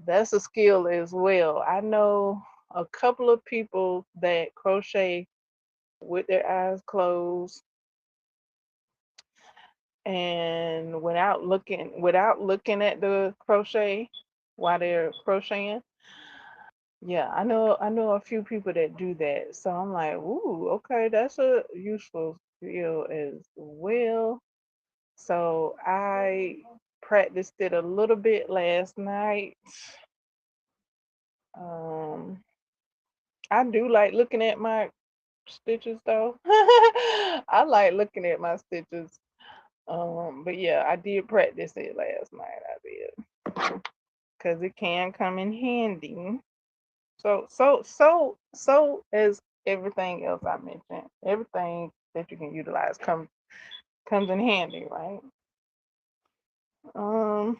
that's a skill as well. I know a couple of people that crochet with their eyes closed and without looking at the crochet while they're crocheting. Yeah, I know a few people that do that. So I'm like, ooh, okay, that's a useful skill as well. So I practiced it a little bit last night. Um, I do like looking at my stitches though. I like looking at my stitches. But yeah, I did practice it last night. I did because it can come in handy. So as everything else I mentioned, everything that you can utilize comes in handy, right? Um,